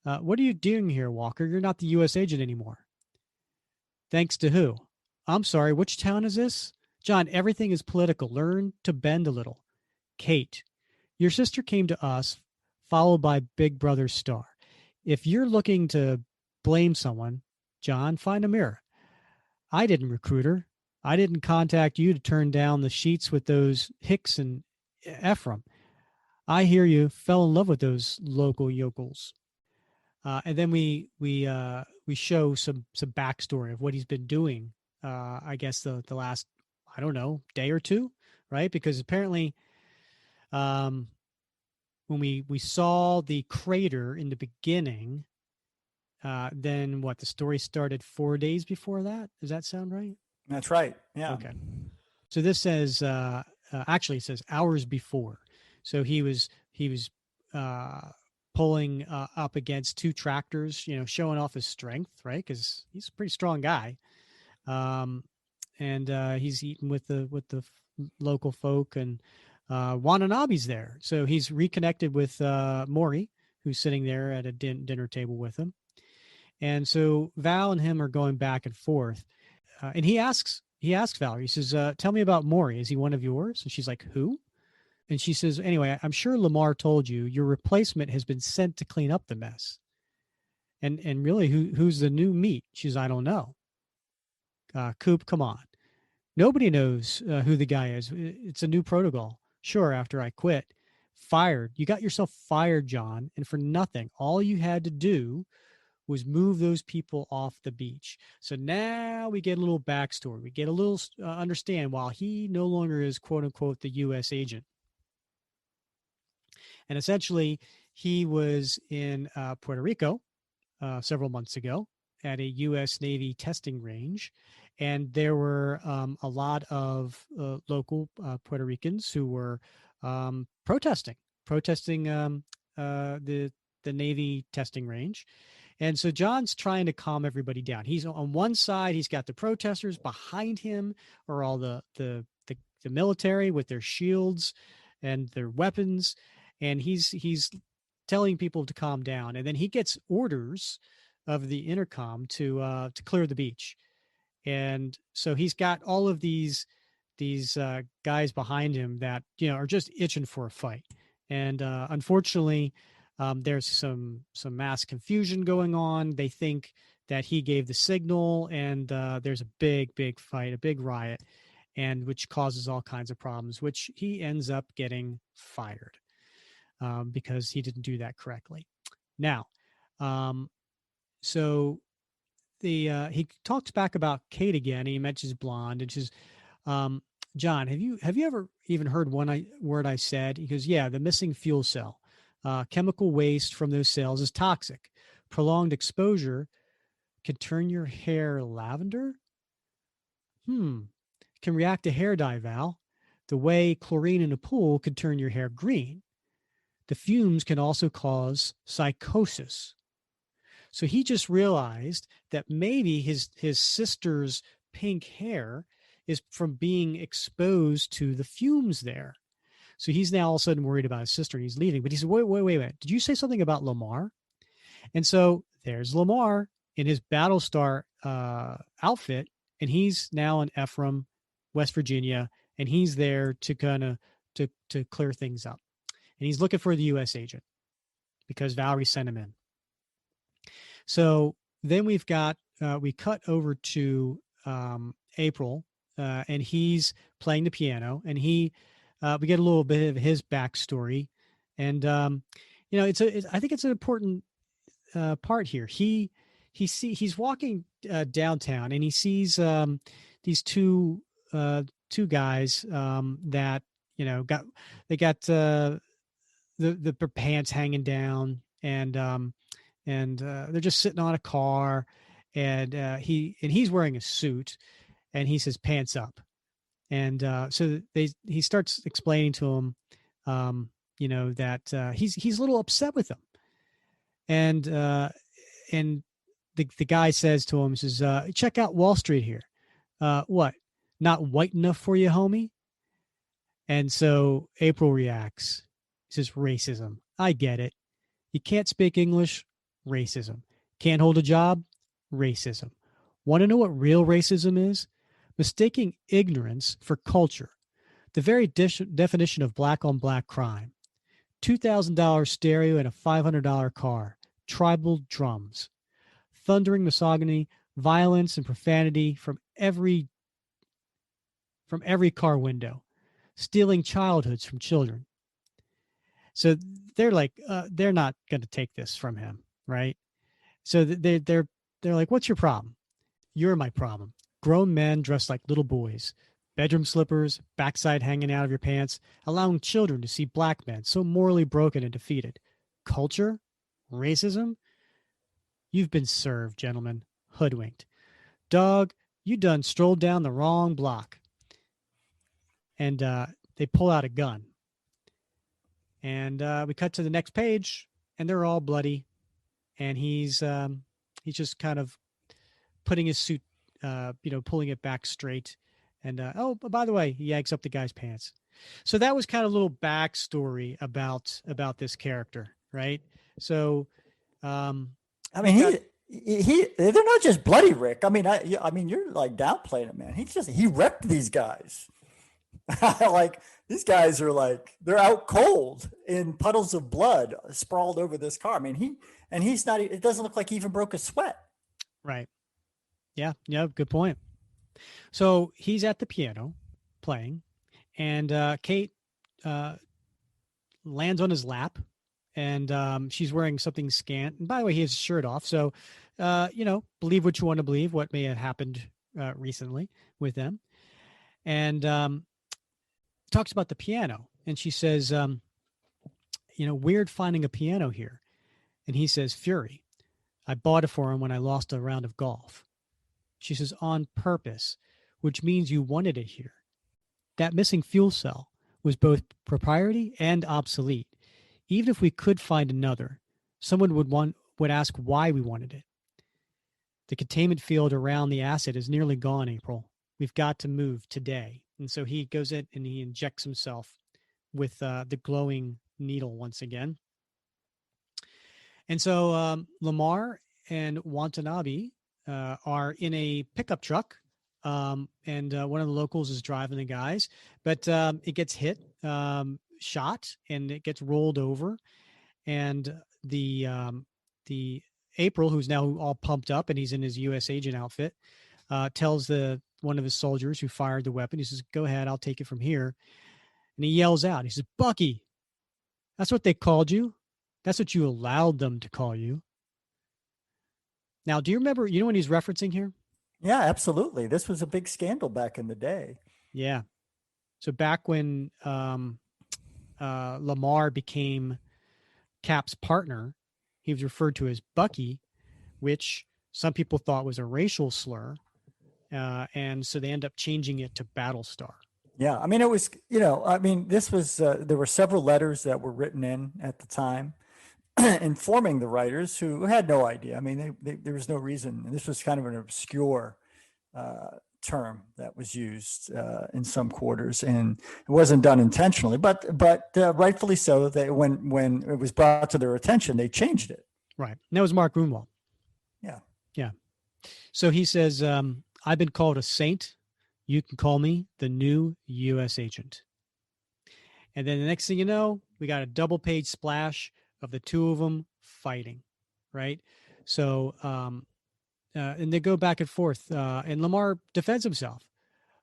What are you doing here, Walker? You're not the U.S. agent anymore. Thanks to who? I'm sorry, which town is this? John, everything is political. Learn to bend a little. Kate, your sister came to us, followed by Big Brother Star. If you're looking to blame someone, John, find a mirror. I didn't recruit her. I didn't contact you to turn down the sheets with those Hicks and Ephraim. I hear you fell in love with those local yokels. And then we show some backstory of what he's been doing. I guess the last, I don't know, day or two, right? Because apparently, when we saw the crater in the beginning, then what, the story started 4 days before that? Does that sound right? That's right. Yeah. Okay. So this says actually it says hours before. So he was pulling up against two tractors, showing off his strength, right? Because he's a pretty strong guy. And he's eating with the local folk, and Watanabe's there. So he's reconnected with Morrie, who's sitting there at a dinner table with him. And so Val and him are going back and forth. And he asks Val, he says, tell me about Morrie. Is he one of yours? And she's like, who? And she says, anyway, I'm sure Lamar told you your replacement has been sent to clean up the mess. And really, who's the new meat? She's, I don't know. Coop, come on. Nobody knows who the guy is. It's a new protocol. Sure, after I quit. Fired. You got yourself fired, John, and for nothing. All you had to do was move those people off the beach. So now we get a little backstory. We get a little understand while he no longer is, quote unquote, the U.S. agent. And essentially, he was in Puerto Rico several months ago at a U.S. Navy testing range. And there were a lot of local Puerto Ricans who were protesting the Navy testing range. And so John's trying to calm everybody down. He's on one side, he's got the protesters. Behind him are all the military with their shields and their weapons. And he's telling people to calm down. And then he gets orders of the intercom to clear the beach. And so he's got all of these guys behind him that, you know, are just itching for a fight. And unfortunately, there's some mass confusion going on. They think that he gave the signal, and there's a big fight, a big riot, and which causes all kinds of problems, which he ends up getting fired because he didn't do that correctly. Now, so he talks back about Kate again. And he mentions blonde, and she's, John, have you ever even heard one word I said? He goes, yeah, the missing fuel cell. Chemical waste from those cells is toxic. Prolonged exposure can turn your hair lavender. Can react to hair dye, Val. The way chlorine in a pool could turn your hair green. The fumes can also cause psychosis. So he just realized that maybe his sister's pink hair is from being exposed to the fumes there. So he's now all of a sudden worried about his sister and he's leaving. But he said, wait. Did you say something about Lamar? And so there's Lamar in his Battlestar outfit. And he's now in Ephraim, West Virginia. And he's there to kind of to clear things up. And he's looking for the U.S. agent because Valerie sent him in. So then we cut over to April, and he's playing the piano, and we get a little bit of his backstory, and you know, I think it's an important part here. He's walking downtown, and he sees these two guys that, you know, got the pants hanging down, and they're just sitting on a car, and he's wearing a suit, and he says pants up, and so he starts explaining to him, you know, that he's a little upset with them, and the guy says to him, says, check out Wall Street here. What, not white enough for you, homie? And so April reacts. He says, racism. I get it. You can't speak English. Racism. Can't hold a job? Racism. Want to know what real racism is? Mistaking ignorance for culture. The very definition of black on black crime. $2,000 stereo and a $500 car. Tribal drums. Thundering misogyny, violence, and profanity from every car window. Stealing childhoods from children. So they're like, they're not going to take this from him, right? So they're like, what's your problem? You're my problem. Grown men dressed like little boys, bedroom slippers, backside hanging out of your pants, allowing children to see black men so morally broken and defeated. Culture? Racism? You've been served, gentlemen. Hoodwinked. Dog, you done strolled down the wrong block. And they pull out a gun. And we cut to the next page, and they're all bloody. And he's just kind of putting his suit, pulling it back straight. And oh, by the way, he yanks up the guy's pants. So that was kind of a little backstory about this character, right? So, I mean, they're not just bloody, Rick. I mean, you're like downplaying it, man. He wrecked these guys. Like these guys are like they're out cold in puddles of blood sprawled over this car. I mean, he's not. It doesn't look like he even broke a sweat. Right. Yeah. Yeah. Good point. So he's at the piano playing, and Kate lands on his lap, and she's wearing something scant. And by the way, he has his shirt off. So, believe what you want to believe, what may have happened recently with them. And talks about the piano. And she says, weird finding a piano here. And he says, Fury. I bought it for him when I lost a round of golf. She says, on purpose, which means you wanted it here. That missing fuel cell was both propriety and obsolete. Even if we could find another, someone would ask why we wanted it. The containment field around the asset is nearly gone, April. We've got to move today. And so he goes in and he injects himself with the glowing needle once again. And so Lamar and Watanabe are in a pickup truck, and one of the locals is driving the guys, but it gets hit, shot, and it gets rolled over. And the April, who's now all pumped up and he's in his U.S. agent outfit, tells one of his soldiers who fired the weapon, he says, go ahead, I'll take it from here. And he yells out, he says, Bucky, that's what they called you. That's what you allowed them to call you. Now, do you remember, when he's referencing here? Yeah, absolutely. This was a big scandal back in the day. Yeah. So back when Lamar became Cap's partner, he was referred to as Bucky, which some people thought was a racial slur. And so they end up changing it to Battlestar. Yeah. I mean, it was, this was, there were several letters that were written in at the time informing the writers who had no idea. I mean, there was no reason. And this was kind of an obscure term that was used in some quarters, and it wasn't done intentionally, but rightfully so. That when it was brought to their attention, they changed it. Right. And that was Mark Grunwald. Yeah. Yeah. So he says, I've been called a saint. You can call me the new U.S. agent. And then the next thing you know, we got a double page splash of the two of them fighting, right? So, and they go back and forth, and Lamar defends himself.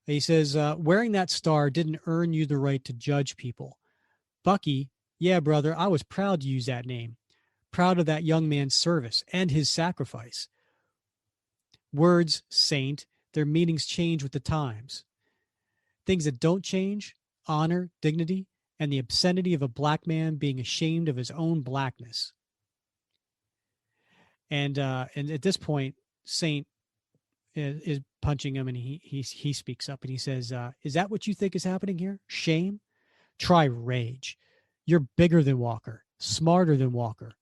He says, wearing that star didn't earn you the right to judge people. Bucky, yeah, brother, I was proud to use that name. Proud of that young man's service and his sacrifice. Words, saint, their meanings change with the times. Things that don't change, honor, dignity, and the obscenity of a black man being ashamed of his own blackness. And at this point, Saint is punching him, and he speaks up and he says, is that what you think is happening here? Shame? Try rage. You're bigger than Walker, smarter than Walker.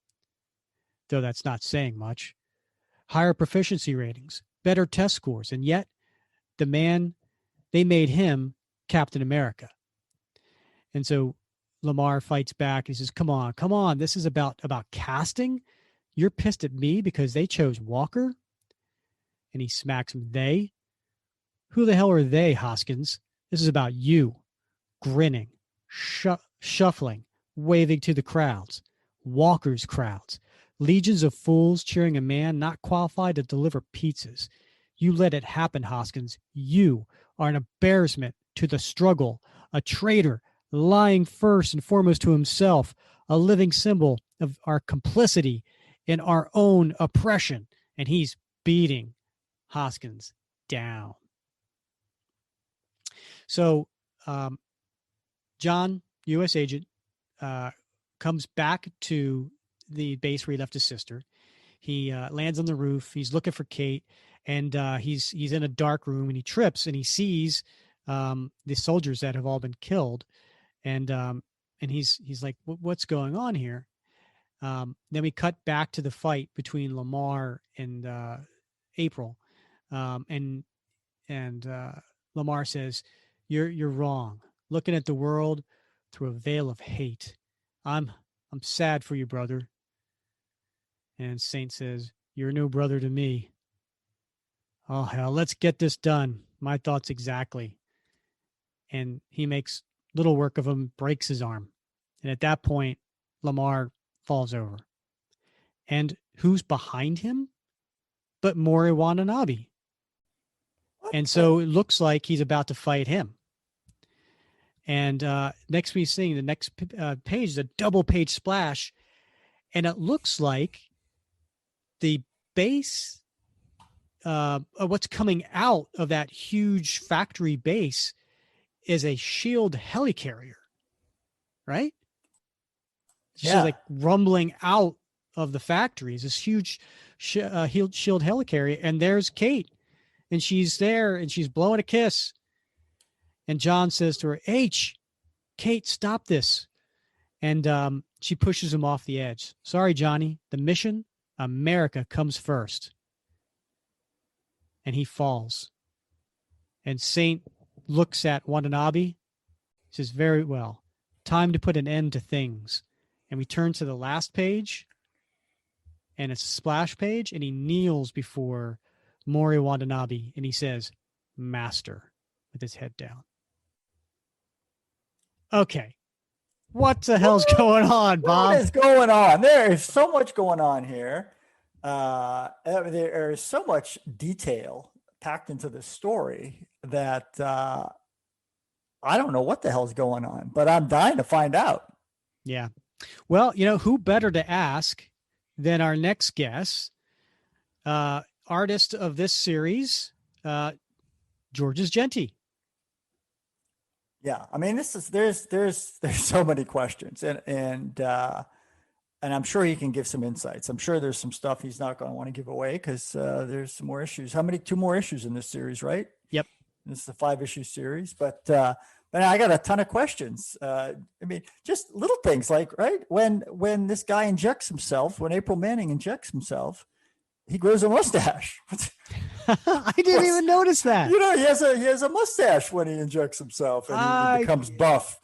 Though that's not saying much. Higher proficiency ratings, better test scores, and yet they made him Captain America. And so Lamar fights back. He says, come on. This is about casting. You're pissed at me because they chose Walker? And he smacks him. They? Who the hell are they, Hoskins? This is about you. Grinning, shuffling, waving to the crowds. Walker's crowds. Legions of fools cheering a man not qualified to deliver pizzas. You let it happen, Hoskins. You are an embarrassment to the struggle, a traitor, lying first and foremost to himself, a living symbol of our complicity in our own oppression. And he's beating Hoskins down. So John, U.S. agent, comes back to the base where he left his sister. He lands on the roof. He's looking for Kate, and he's in a dark room, and he trips and he sees the soldiers that have all been killed, and he's like, what's going on here? Then we cut back to the fight between Lamar and April, and Lamar says, "You're wrong. Looking at the world through a veil of hate. I'm sad for you, brother." And Saint says, You're no brother to me. Oh, hell, let's get this done. My thoughts exactly. And he makes little work of him, breaks his arm. And at that point, Lamar falls over. And who's behind him but Morrie Watanabe? What And the? so it looks like he's about to fight him. And next we see the next page is a double page splash. And it looks like the base, what's coming out of that huge factory base is a shield helicarrier, right? It's just Yeah. like rumbling out of the factories, this huge shield helicarrier. And there's Kate, and she's there, and she's blowing a kiss. And John says to her, Kate, stop this. And she pushes him off the edge. Sorry, Johnny. The mission, America, comes first. And he falls. And Saint looks at Watanabe, says, very well. Time to put an end to things. And we turn to the last page, and it's a splash page, and he kneels before Morrie Watanabe, and he says, Master, with his head down. Okay. What the hell's going on, Bob? What is going on? There is so much going on here. There is so much detail packed into the story that I don't know what the hell's going on, but I'm dying to find out. Yeah. Well, who better to ask than our next guest, artist of this series, Georges Jeanty. Yeah, I mean, there's so many questions, and I'm sure he can give some insights. I'm sure there's some stuff he's not going to want to give away because there's some more issues. How many? 2 more issues in this series, right? Yep. This is a 5-issue series, but I got a ton of questions. I mean, just little things like, right, when this guy injects himself, when April Manning injects himself, he grows a mustache. I didn't even notice that. He has a mustache when he injects himself, and he becomes buff.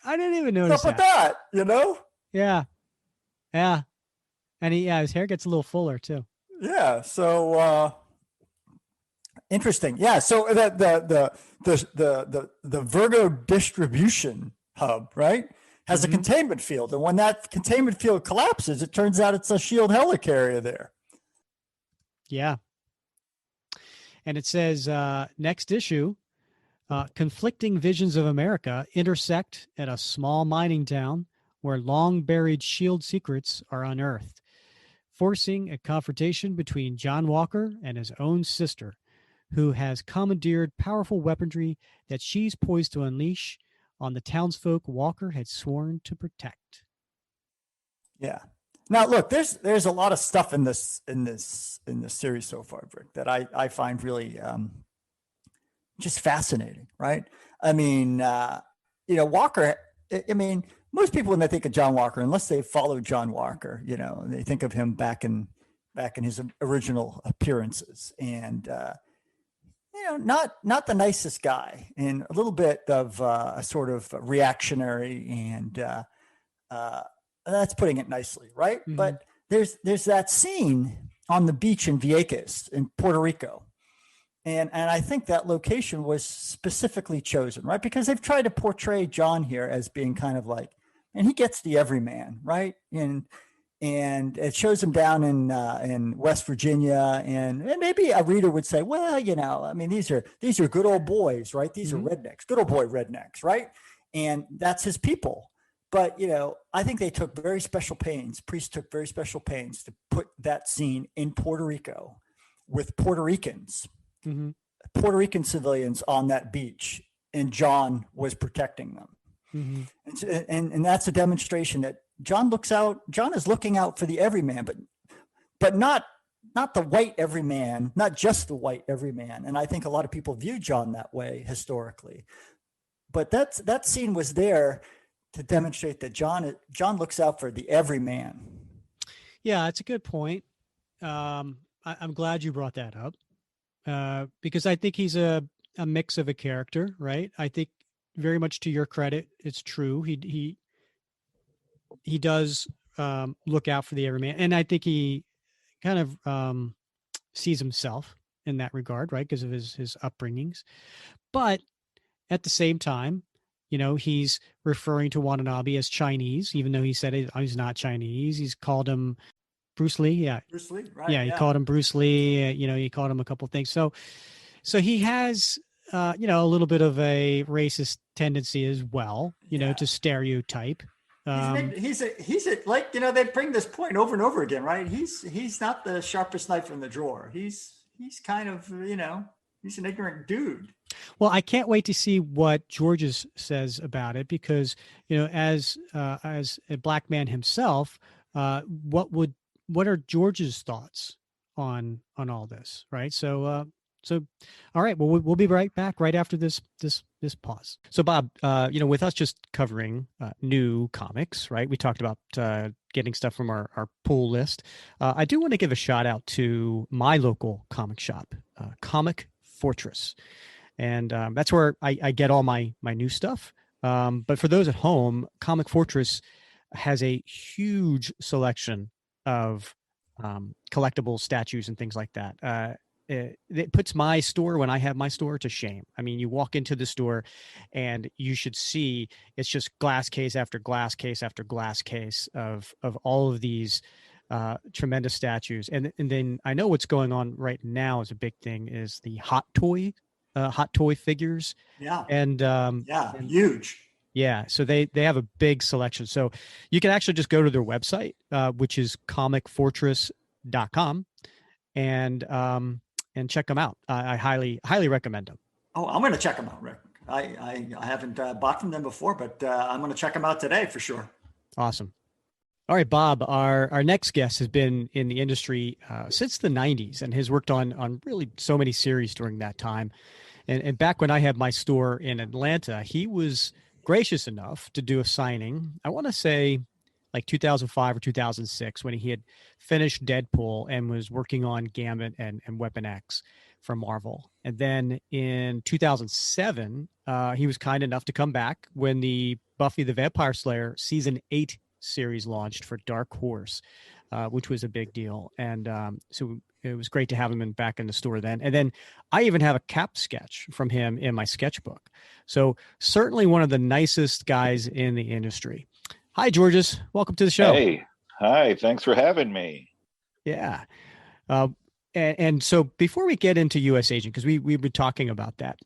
I didn't even notice What's up with that? Yeah. And his hair gets a little fuller too. Yeah. So interesting. Yeah. So the Virgo distribution hub, right, has a containment field, and when that containment field collapses, it turns out it's a shield helicarrier there. Yeah. And it says, next issue, conflicting visions of America intersect at a small mining town where long-buried shield secrets are unearthed, forcing a confrontation between John Walker and his own sister, who has commandeered powerful weaponry that she's poised to unleash on the townsfolk Walker had sworn to protect. Yeah. Now, look, there's a lot of stuff in this series so far, Rick, that I find really just fascinating, right? I mean, Walker. I mean, most people when they think of John Walker, unless they follow John Walker, they think of him back in his original appearances, and not the nicest guy, and a little bit of a sort of reactionary, and that's putting it nicely, right? Mm-hmm. But there's that scene on the beach in Vieques in Puerto Rico. And I think that location was specifically chosen, right? Because they've tried to portray John here as being kind of like, and he gets the everyman, right? And it shows him down in West Virginia, and maybe a reader would say, well, I mean, these are good old boys, right? These are rednecks, good old boy rednecks, right? And that's his people. But, I think they took very special pains. Priests took very special pains to put that scene in Puerto Rico with Puerto Ricans, Puerto Rican civilians on that beach, and John was protecting them. And that's a demonstration that John is looking out for the everyman, but not the white everyman, not just the white everyman. And I think a lot of people view John that way historically. But that scene was there to demonstrate that John looks out for the everyman. Yeah, that's a good point. I'm glad you brought that up because I think he's a mix of a character, right? I think very much to your credit, it's true. He does look out for the everyman, and I think he kind of sees himself in that regard, right? Because of his upbringings. But at the same time, he's referring to Watanabe as Chinese, even though he said he's not Chinese. He's called him Bruce Lee. Yeah. Bruce Lee, right? Yeah. He called him Bruce Lee. He called him a couple of things. So he has, a little bit of a racist tendency as well, to stereotype. He's a like, they bring this point over and over again, right? He's not the sharpest knife in the drawer. He's kind of, he's an ignorant dude. Well, I can't wait to see what Georges says about it because, as a black man himself, what are George's thoughts on all this, right? So all right, well, we'll be right back right after this pause. So Bob, with us just covering new comics, right? We talked about getting stuff from our pool list. I do want to give a shout out to my local comic shop, Comic Fortress. And that's where I get all my new stuff. But for those at home, Comic Fortress has a huge selection of collectible statues and things like that. It puts my store, when I have my store, to shame. I mean, you walk into the store and you should see it's just glass case after glass case after glass case of all of these tremendous statues. And then I know what's going on right now is a big thing is the hot toy figures. Yeah. And huge. Yeah. So they have a big selection. So you can actually just go to their website, which is comicfortress.com and check them out. I highly recommend them. Oh, I'm going to check them out, Rick. I haven't bought from them before, but I'm going to check them out today for sure. Awesome. All right, Bob, our next guest has been in the industry since the 90s and has worked on really so many series during that time. And back when I had my store in Atlanta, he was gracious enough to do a signing. I want to say like 2005 or 2006 when he had finished Deadpool and was working on Gambit and Weapon X from Marvel. And then in 2007, he was kind enough to come back when the Buffy the Vampire Slayer season 8 series launched for Dark Horse, which was a big deal. And so it was great to have him back in the store then. And then I even have a Cap sketch from him in my sketchbook. So certainly one of the nicest guys in the industry. Hi, Georges. Welcome to the show. Hey. Hi. Thanks for having me. Yeah. And so before we get into U.S.Agent, because we were talking about that,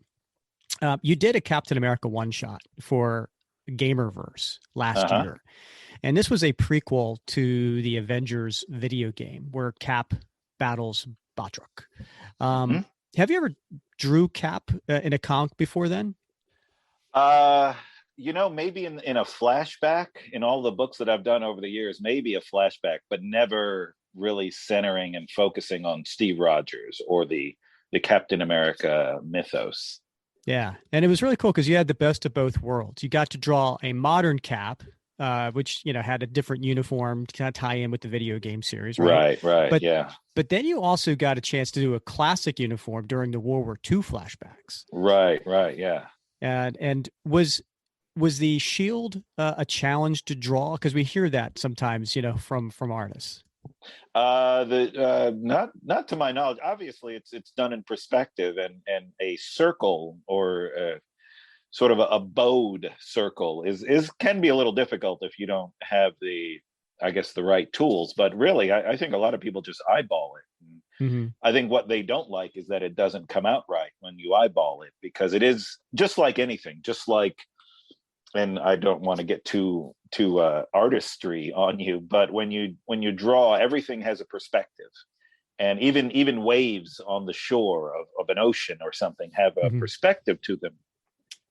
you did a Captain America one-shot for Gamerverse last year. And this was a prequel to the Avengers video game where Cap battles Batroc. Have you ever drew Cap in a comic before then? Maybe in a flashback in all the books that I've done over the years, maybe a flashback, but never really centering and focusing on Steve Rogers or the Captain America mythos. Yeah. And it was really cool because you had the best of both worlds. You got to draw a modern Cap, which, had a different uniform to kind of tie in with the video game series. Right. But, yeah. But then you also got a chance to do a classic uniform during the World War II flashbacks. Right. Yeah. And was the shield a challenge to draw? Because we hear that sometimes, from artists. Not to my knowledge. Obviously, it's done in perspective, and a circle or sort of a bowed circle can be a little difficult if you don't have the right tools. But really, I think a lot of people just eyeball it. Mm-hmm. I think what they don't like is that it doesn't come out right when you eyeball it, because it is just like anything, and I don't want to get too artistry on you, but when you draw, everything has a perspective, and even waves on the shore of an ocean or something have a perspective to them.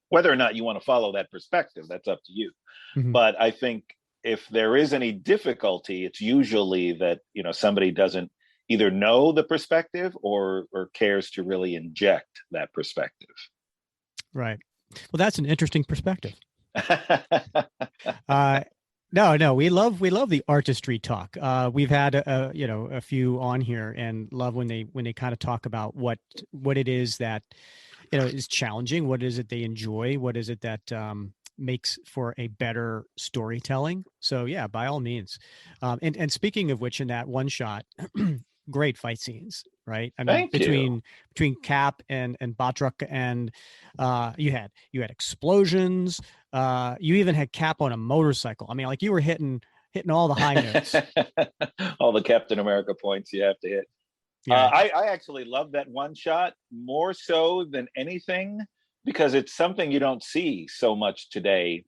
Whether or not you want to follow that perspective, that's up to you. Mm-hmm. But I think if there is any difficulty, it's usually that somebody doesn't either know the perspective or cares to really inject that perspective. Right. Well, that's an interesting perspective. No, we love the artistry talk. We've had a few on here and love when they kind of talk about what it is that is challenging, what is it they enjoy, what is it that makes for a better storytelling. So yeah, by all means. And speaking of which, in that one shot, great fight scenes, right? I mean, Thank you. between Cap and Batroc, and you had explosions. You even had Cap on a motorcycle. I mean, like, you were hitting all the high notes. All the Captain America points you have to hit. Yeah, I actually love that one shot more so than anything, because it's something you don't see so much today,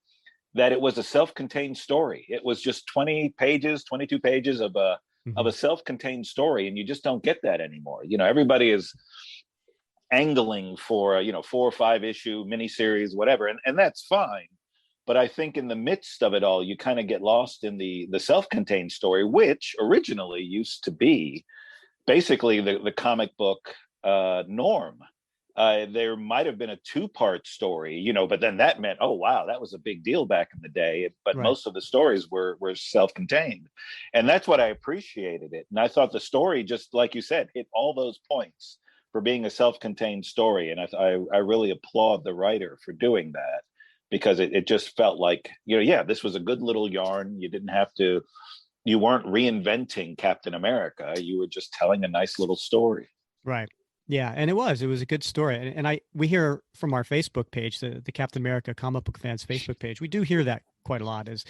that it was a self-contained story. It was just 20 pages, 22 pages of a self-contained story, and you just don't get that anymore. Everybody is angling for a 4 or 5 issue miniseries, whatever, and that's fine. But I think in the midst of it all, you kind of get lost in the self-contained story, which originally used to be basically the comic book norm. There might have been a 2-part story, but then that meant, oh wow, that was a big deal back in the day. But right. most of the stories were self-contained, and that's what I appreciated it. And I thought the story, just like you said, hit all those points for being a self-contained story. And I really applaud the writer for doing that, because it just felt like, yeah, this was a good little yarn. You weren't reinventing Captain America. You were just telling a nice little story. Right. Yeah, and it was a good story, and we hear from our Facebook page, the Captain America comic book fans Facebook page. We do hear that quite a lot. Is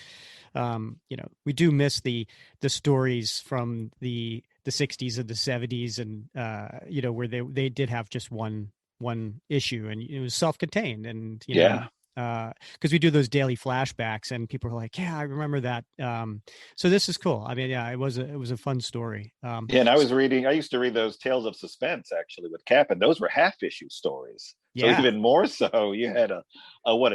we do miss the stories from the 60s and the 70s, and where they did have just one issue, and it was self-contained, and Yeah. because we do those daily flashbacks, and people are like, yeah, I remember that. So this is cool. I mean, yeah, it was a fun story. Yeah, and I used to read those Tales of Suspense actually with Cap, and those were half-issue stories. So Yeah. even more so, you had a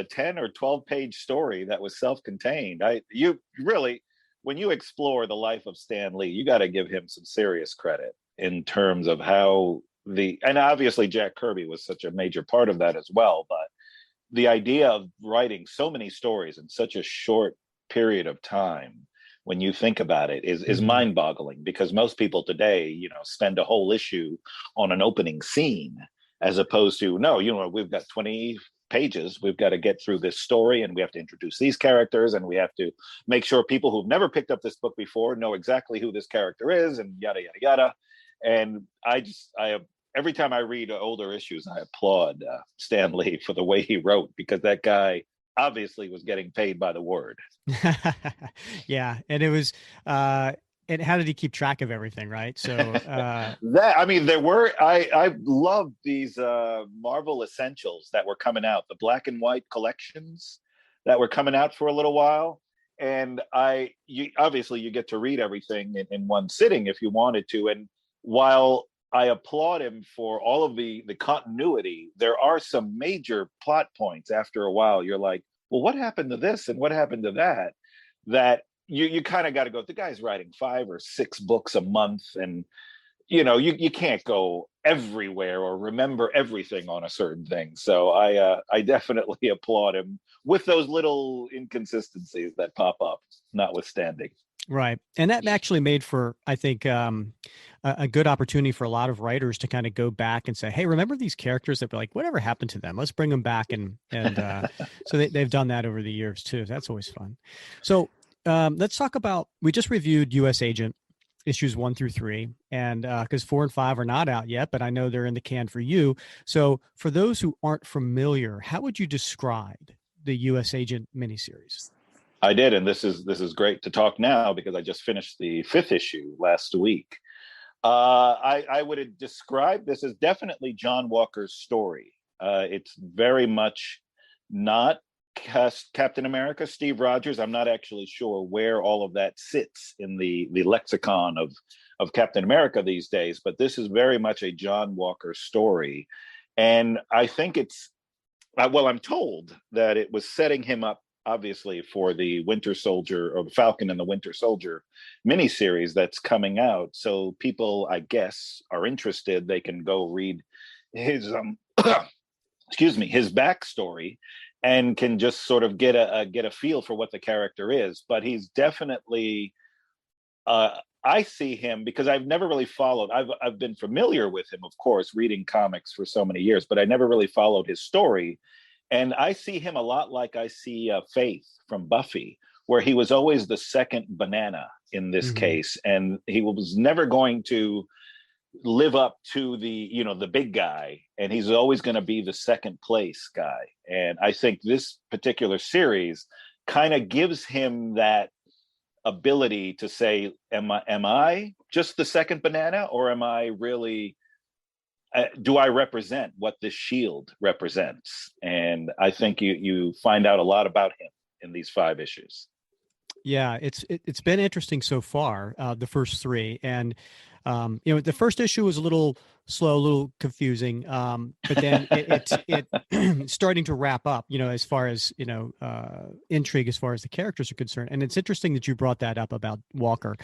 10 or 12-page story that was self-contained. You really, when you explore the life of Stan Lee, you got to give him some serious credit in terms of how and obviously Jack Kirby was such a major part of that as well, but the idea of writing so many stories in such a short period of time, when you think about it, is mind-boggling, because most people today, spend a whole issue on an opening scene, as opposed to, no, we've got 20 pages, we've got to get through this story, and we have to introduce these characters, and we have to make sure people who've never picked up this book before know exactly who this character is, and yada yada yada. And every time I read older issues, I applaud Stan Lee for the way he wrote, because that guy obviously was getting paid by the word. Yeah, and it was. And how did he keep track of everything, right? So I loved these Marvel Essentials that were coming out, the black and white collections that were coming out for a little while. And obviously you get to read everything in one sitting if you wanted to. And while I applaud him for all of the continuity, there are some major plot points after a while. You're like, well, what happened to this and what happened to that? That you kind of got to go, the guy's writing 5 or 6 books a month, and you can't go everywhere or remember everything on a certain thing. So I definitely applaud him with those little inconsistencies that pop up, notwithstanding. Right. And that actually made for, I think, a good opportunity for a lot of writers to kind of go back and say, hey, remember these characters that were like, whatever happened to them? Let's bring them back. And so they've done that over the years too. That's always fun. So let's talk about, we just reviewed U.S.Agent issues 1 through 3, and because 4 and 5 are not out yet, but I know they're in the can for you. So for those who aren't familiar, how would you describe the U.S.Agent miniseries? I did, and this is great to talk now, because I just finished the 5th issue last week. I would describe this as definitely John Walker's story. It's very much not Captain America, Steve Rogers. I'm not actually sure where all of that sits in the lexicon of Captain America these days, but this is very much a John Walker story. And I think I'm told that it was setting him up, obviously, for the Winter Soldier, or Falcon and the Winter Soldier miniseries that's coming out. So people, I guess, are interested. They can go read his his backstory, and can just sort of get a feel for what the character is. But he's definitely, I see him, because I've never really followed. I've been familiar with him, of course, reading comics for so many years, but I never really followed his story. And I see him a lot like I see Faith from Buffy, where he was always the second banana in this Mhm. case, and he was never going to live up to the big guy, and he's always going to be the second place guy. And I think this particular series kind of gives him that ability to say, am I just the second banana, or am I really do I represent what this shield represents? And I think you find out a lot about him in these 5 issues. Yeah, it's been interesting so far, the first 3, and the first issue was a little slow, a little confusing, but then it's starting to wrap up, as far as intrigue, as far as the characters are concerned. And it's interesting that you brought that up about Walker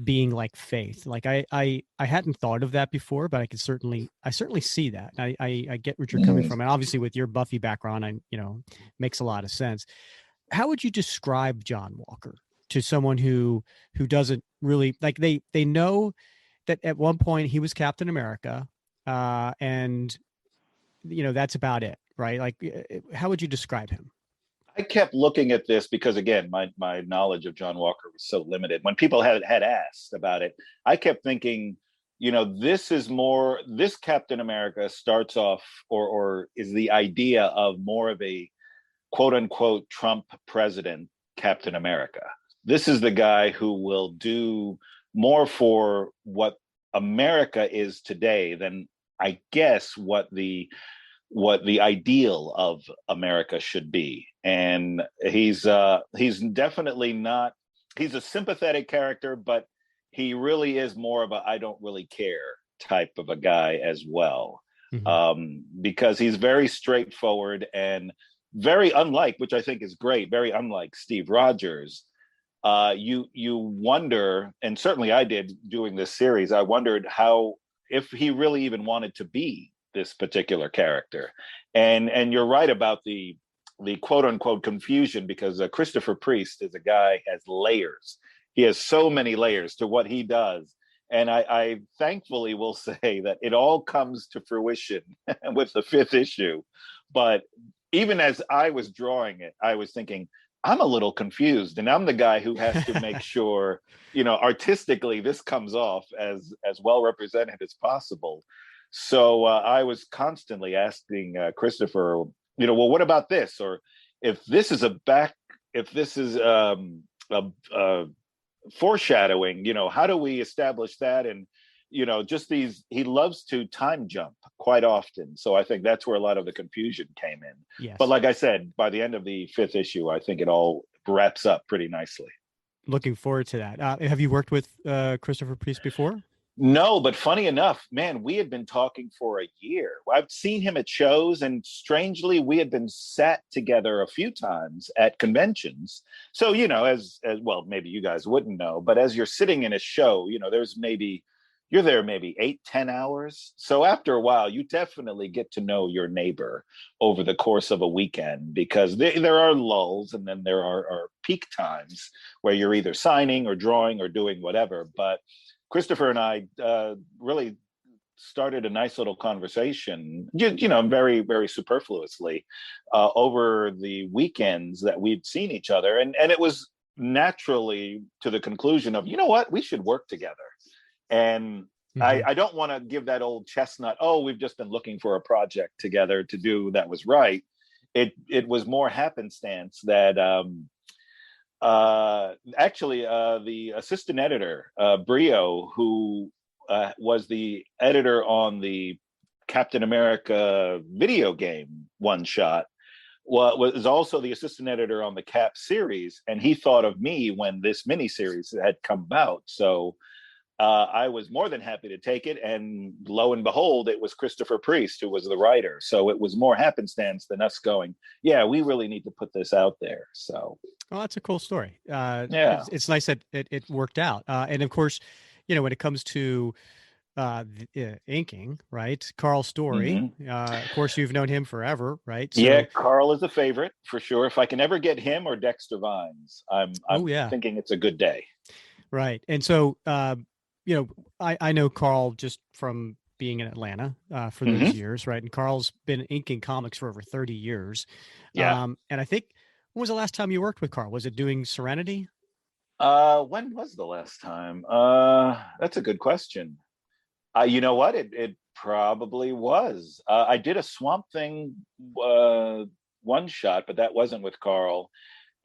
being like Faith. Like I hadn't thought of that before, but I certainly see that. I get what you're coming from, and obviously with your Buffy background, makes a lot of sense. How would you describe John Walker to someone who doesn't really like, they know that at one point he was Captain America, and that's about it, right? Like, how would you describe him? I kept looking at this because, again, my knowledge of John Walker was so limited. When people had asked about it, I kept thinking, this Captain America starts off or is the idea of more of a quote unquote Trump president Captain America. This is the guy who will do more for what America is today than, I guess, what the ideal of America should be. And he's definitely not, he's a sympathetic character, but he really is more of a I don't really care type of a guy as well. Because he's very straightforward and very unlike, which I think is great, very unlike Steve Rogers. You wonder, and certainly I did doing this series, I wondered if he really even wanted to be this particular character. And you're right about the quote unquote confusion, because Christopher Priest is a guy has layers. He has so many layers to what he does. And I thankfully will say that it all comes to fruition with the 5th issue. But even as I was drawing it, I was thinking, I'm a little confused, and I'm the guy who has to make sure, artistically this comes off as well represented as possible. So I was constantly asking Christopher, well, what about this? Or if this is a foreshadowing, how do we establish that? And just he loves to time jump quite often. So I think that's where a lot of the confusion came in. Yes. But like I said, by the end of the 5th issue, I think it all wraps up pretty nicely. Looking forward to that. Have you worked with Christopher Priest before? No, but funny enough, man, we had been talking for a year. I've seen him at shows, and strangely, we had been sat together a few times at conventions. So, as well, maybe you guys wouldn't know, but as you're sitting in a show, you're there maybe 8-10 hours. So after a while, you definitely get to know your neighbor over the course of a weekend, because there are lulls, and then there are peak times where you're either signing or drawing or doing whatever. But Christopher and I really started a nice little conversation, very, very superfluously, over the weekends that we'd seen each other. And it was naturally to the conclusion of, what, we should work together. And I don't want to give that old chestnut, we've just been looking for a project together to do that was right. It was more happenstance that actually the assistant editor, Brio, who was the editor on the Captain America video game one shot, was also the assistant editor on the Cap series. And he thought of me when this miniseries had come about. So I was more than happy to take it. And lo and behold, it was Christopher Priest who was the writer. So it was more happenstance than us going, we really need to put this out there. So. Well, that's a cool story. Yeah. It's nice that it worked out. And of course, when it comes to inking, right? Carl Story, of course, you've known him forever, right? So, Carl is a favorite for sure. If I can ever get him or Dexter Vines, I'm thinking it's a good day. Right. And so, I know Carl just from being in Atlanta for those years, right? And Carl's been inking comics for over 30 years. Yeah. And I think, when was the last time you worked with Carl? Was it doing Serenity? When was the last time? That's a good question. You know what? It probably was. I did a Swamp Thing one shot, but that wasn't with Carl.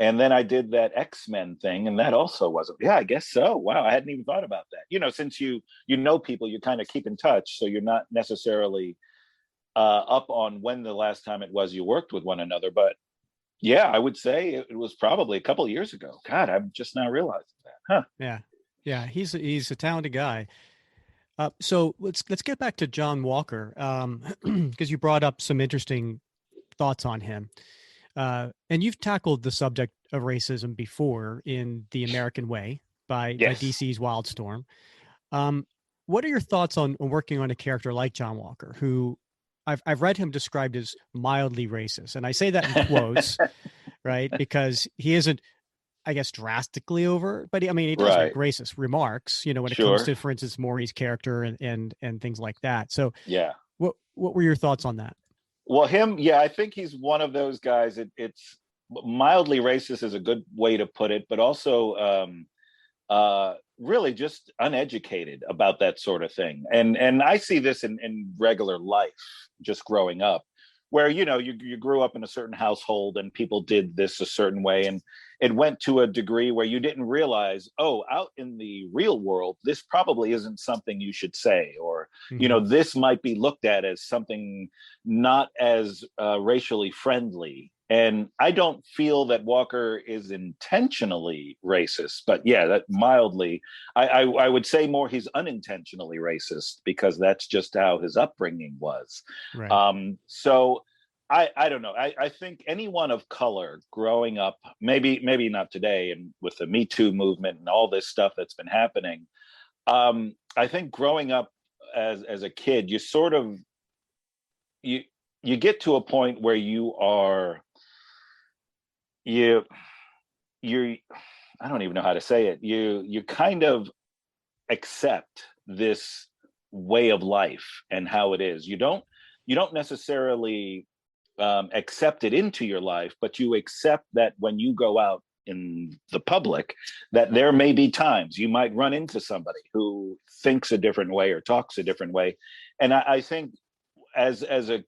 And then I did that X-Men thing, and that also wasn't. Yeah, I guess so. Wow, I hadn't even thought about that. Since you know people, you kind of keep in touch, so you're not necessarily up on when the last time it was you worked with one another. But yeah, I would say it was probably a couple of years ago. God, I'm just now realizing that. Huh? Yeah. He's a talented guy. So let's get back to John Walker, because you brought up some interesting thoughts on him. And you've tackled the subject of racism before in The American Way by DC's Wildstorm. What are your thoughts on working on a character like John Walker, who I've read him described as mildly racist, and I say that in quotes, right? Because he isn't, I guess, drastically over, but he does make racist remarks, when it comes to, for instance, Morrie's character and things like that. So yeah, what were your thoughts on that? Well, I think he's one of those guys. It's mildly racist is a good way to put it, but also really just uneducated about that sort of thing. And I see this in regular life, just growing up, where you grew up in a certain household and people did this a certain way, and it went to a degree where you didn't realize, out in the real world, this probably isn't something you should say, or this might be looked at as something not as racially friendly. And I don't feel that Walker is intentionally racist, but yeah, that mildly, I would say more he's unintentionally racist, because that's just how his upbringing was. Right. So I don't know. I think anyone of color growing up, maybe not today, and with the Me Too movement and all this stuff that's been happening, I think growing up as a kid, you sort of you get to a point where you're I don't even know how to say it. You kind of accept this way of life and how it is. You don't necessarily accept it into your life, but you accept that when you go out in the public, that there may be times you might run into somebody who thinks a different way or talks a different way. And I think as a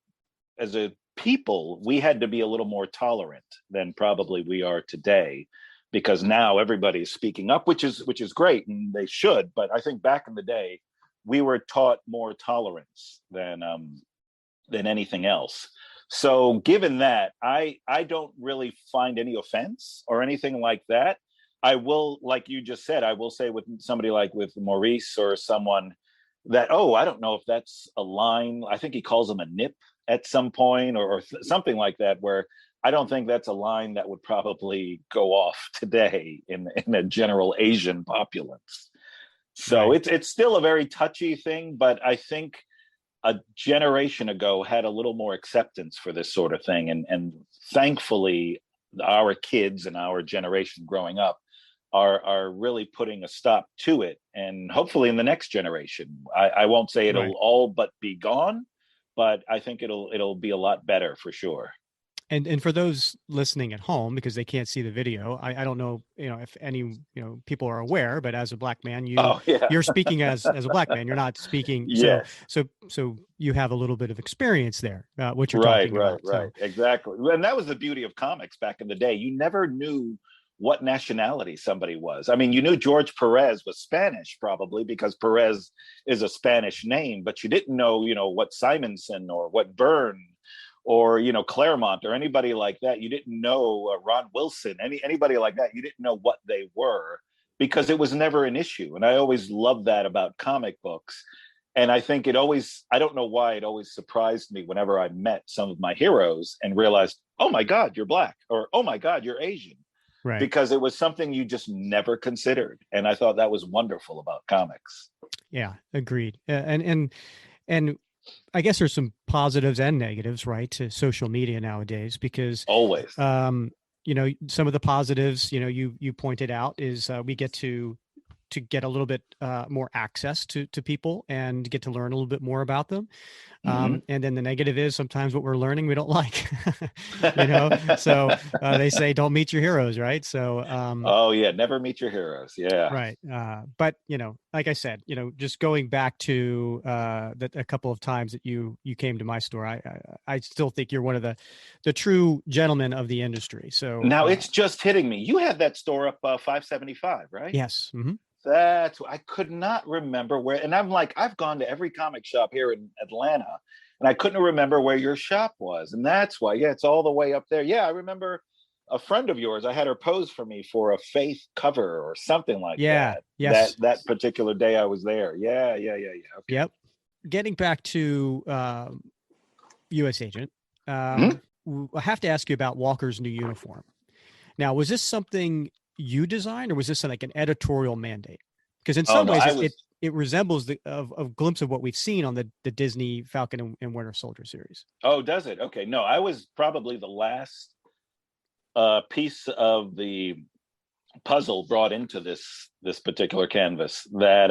people, we had to be a little more tolerant than probably we are today, because now everybody's speaking up, which is great, and they should. But I think back in the day, we were taught more tolerance than anything else. So given that, I don't really find any offense or anything like that. I will, like you just said, I will say with somebody like with Maurice or someone that, I don't know if that's a line. I think he calls him a nip at some point, or something like that, where I don't think that's a line that would probably go off today in a general Asian populace. So it's still a very touchy thing, but I think a generation ago had a little more acceptance for this sort of thing. And thankfully, our kids and our generation growing up are really putting a stop to it. And hopefully in the next generation, I won't say it'll all but be gone, but I think it'll be a lot better for sure. And for those listening at home, because they can't see the video, I don't know, if any, people are aware, but as a black man, you're speaking as a black man. You're not speaking. Yes. So you have a little bit of experience there, what you're talking about. Right. Exactly. And that was the beauty of comics back in the day. You never knew what nationality somebody was. I mean, you knew George Perez was Spanish, probably because Perez is a Spanish name, but you didn't know, what Simonson or what Byrne or Claremont or anybody like that. You didn't know Ron Wilson, anybody like that. You didn't know what they were, because it was never an issue. And I always loved that about comic books. And I think I don't know why, it always surprised me whenever I met some of my heroes and realized, oh my God, you're black, or oh my God, you're Asian. Right. Because it was something you just never considered. And I thought that was wonderful about comics. Yeah, agreed. And I guess there's some positives and negatives, right, to social media nowadays, because always, some of the positives, you pointed out is we get to to get a little bit more access to people and get to learn a little bit more about them. And then the negative is sometimes what we're learning we don't like, so they say don't meet your heroes, right? So oh yeah, never meet your heroes. Yeah, right. But like I said, just going back to that a couple of times that you came to my store, I still think you're one of the true gentlemen of the industry. So now it's just hitting me. You had that store up 575, right? yes. Mm-hmm. That's, I could not remember where, and I'm like, I've gone to every comic shop here in Atlanta, and I couldn't remember where your shop was, and that's why. Yeah, it's all the way up there. Yeah, I remember a friend of yours. I had her pose for me for a Faith cover or something like that. Yes. That particular day I was there. Yeah. Okay. Yep. Getting back to U.S.Agent, I have to ask you about Walker's new uniform. Now, was this something you designed, or was this like an editorial mandate? Because in some ways it resembles a glimpse of what we've seen on the Disney Falcon and Winter Soldier series. Oh, does it? Okay. No, I was probably the last piece of the puzzle brought into this particular canvas that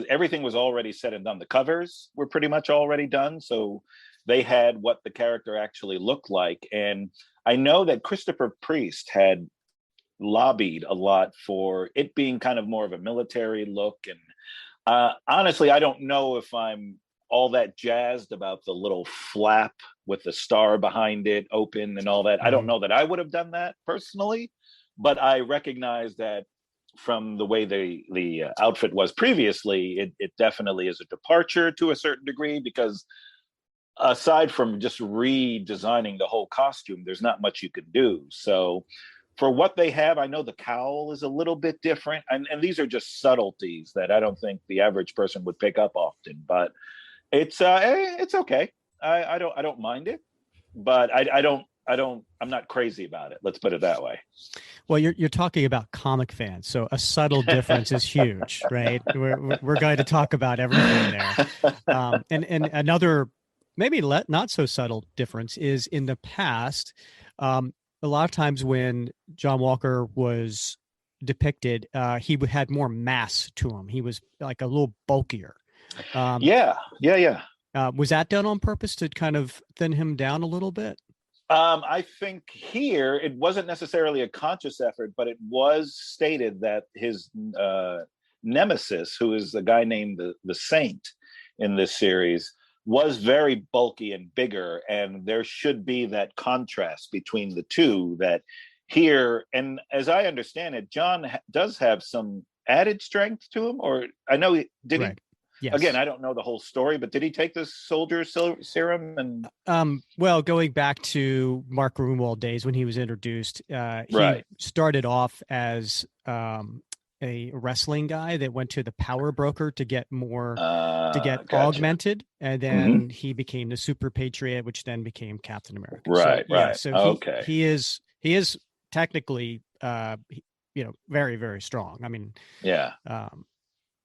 everything was already said and done. The covers were pretty much already done. So they had what the character actually looked like. And I know that Christopher Priest had lobbied a lot for it being kind of more of a military look. And honestly, I don't know if I'm all that jazzed about the little flap with the star behind it open and all that. I don't know that I would have done that personally, but I recognize that from the way the outfit was previously, it definitely is a departure to a certain degree, because aside from just redesigning the whole costume, there's not much you can do. So for what they have, I know the cowl is a little bit different, and these are just subtleties that I don't think the average person would pick up often. But it's okay. I don't mind it, but I'm not crazy about it. Let's put it that way. Well, you're talking about comic fans, so a subtle difference is huge, right? We're going to talk about everything there, and another maybe not so subtle difference is in the past. A lot of times when John Walker was depicted, he had more mass to him. He was like a little bulkier. Yeah. Was that done on purpose to kind of thin him down a little bit? I think here it wasn't necessarily a conscious effort, but it was stated that his nemesis, who is a guy named the Saint in this series, was very bulky and bigger, and there should be that contrast between the two. That here, and as I understand it, John does have some added strength to him, or I know he did. Right. Yes. Again, I don't know the whole story, but did he take the soldier serum? And well, going back to Mark Grunwald days when he was introduced, he started off as a wrestling guy that went to the power broker to get more gotcha. Augmented, and then he became the Super Patriot, which then became Captain America. Right. So he is technically very, very strong. I mean, yeah.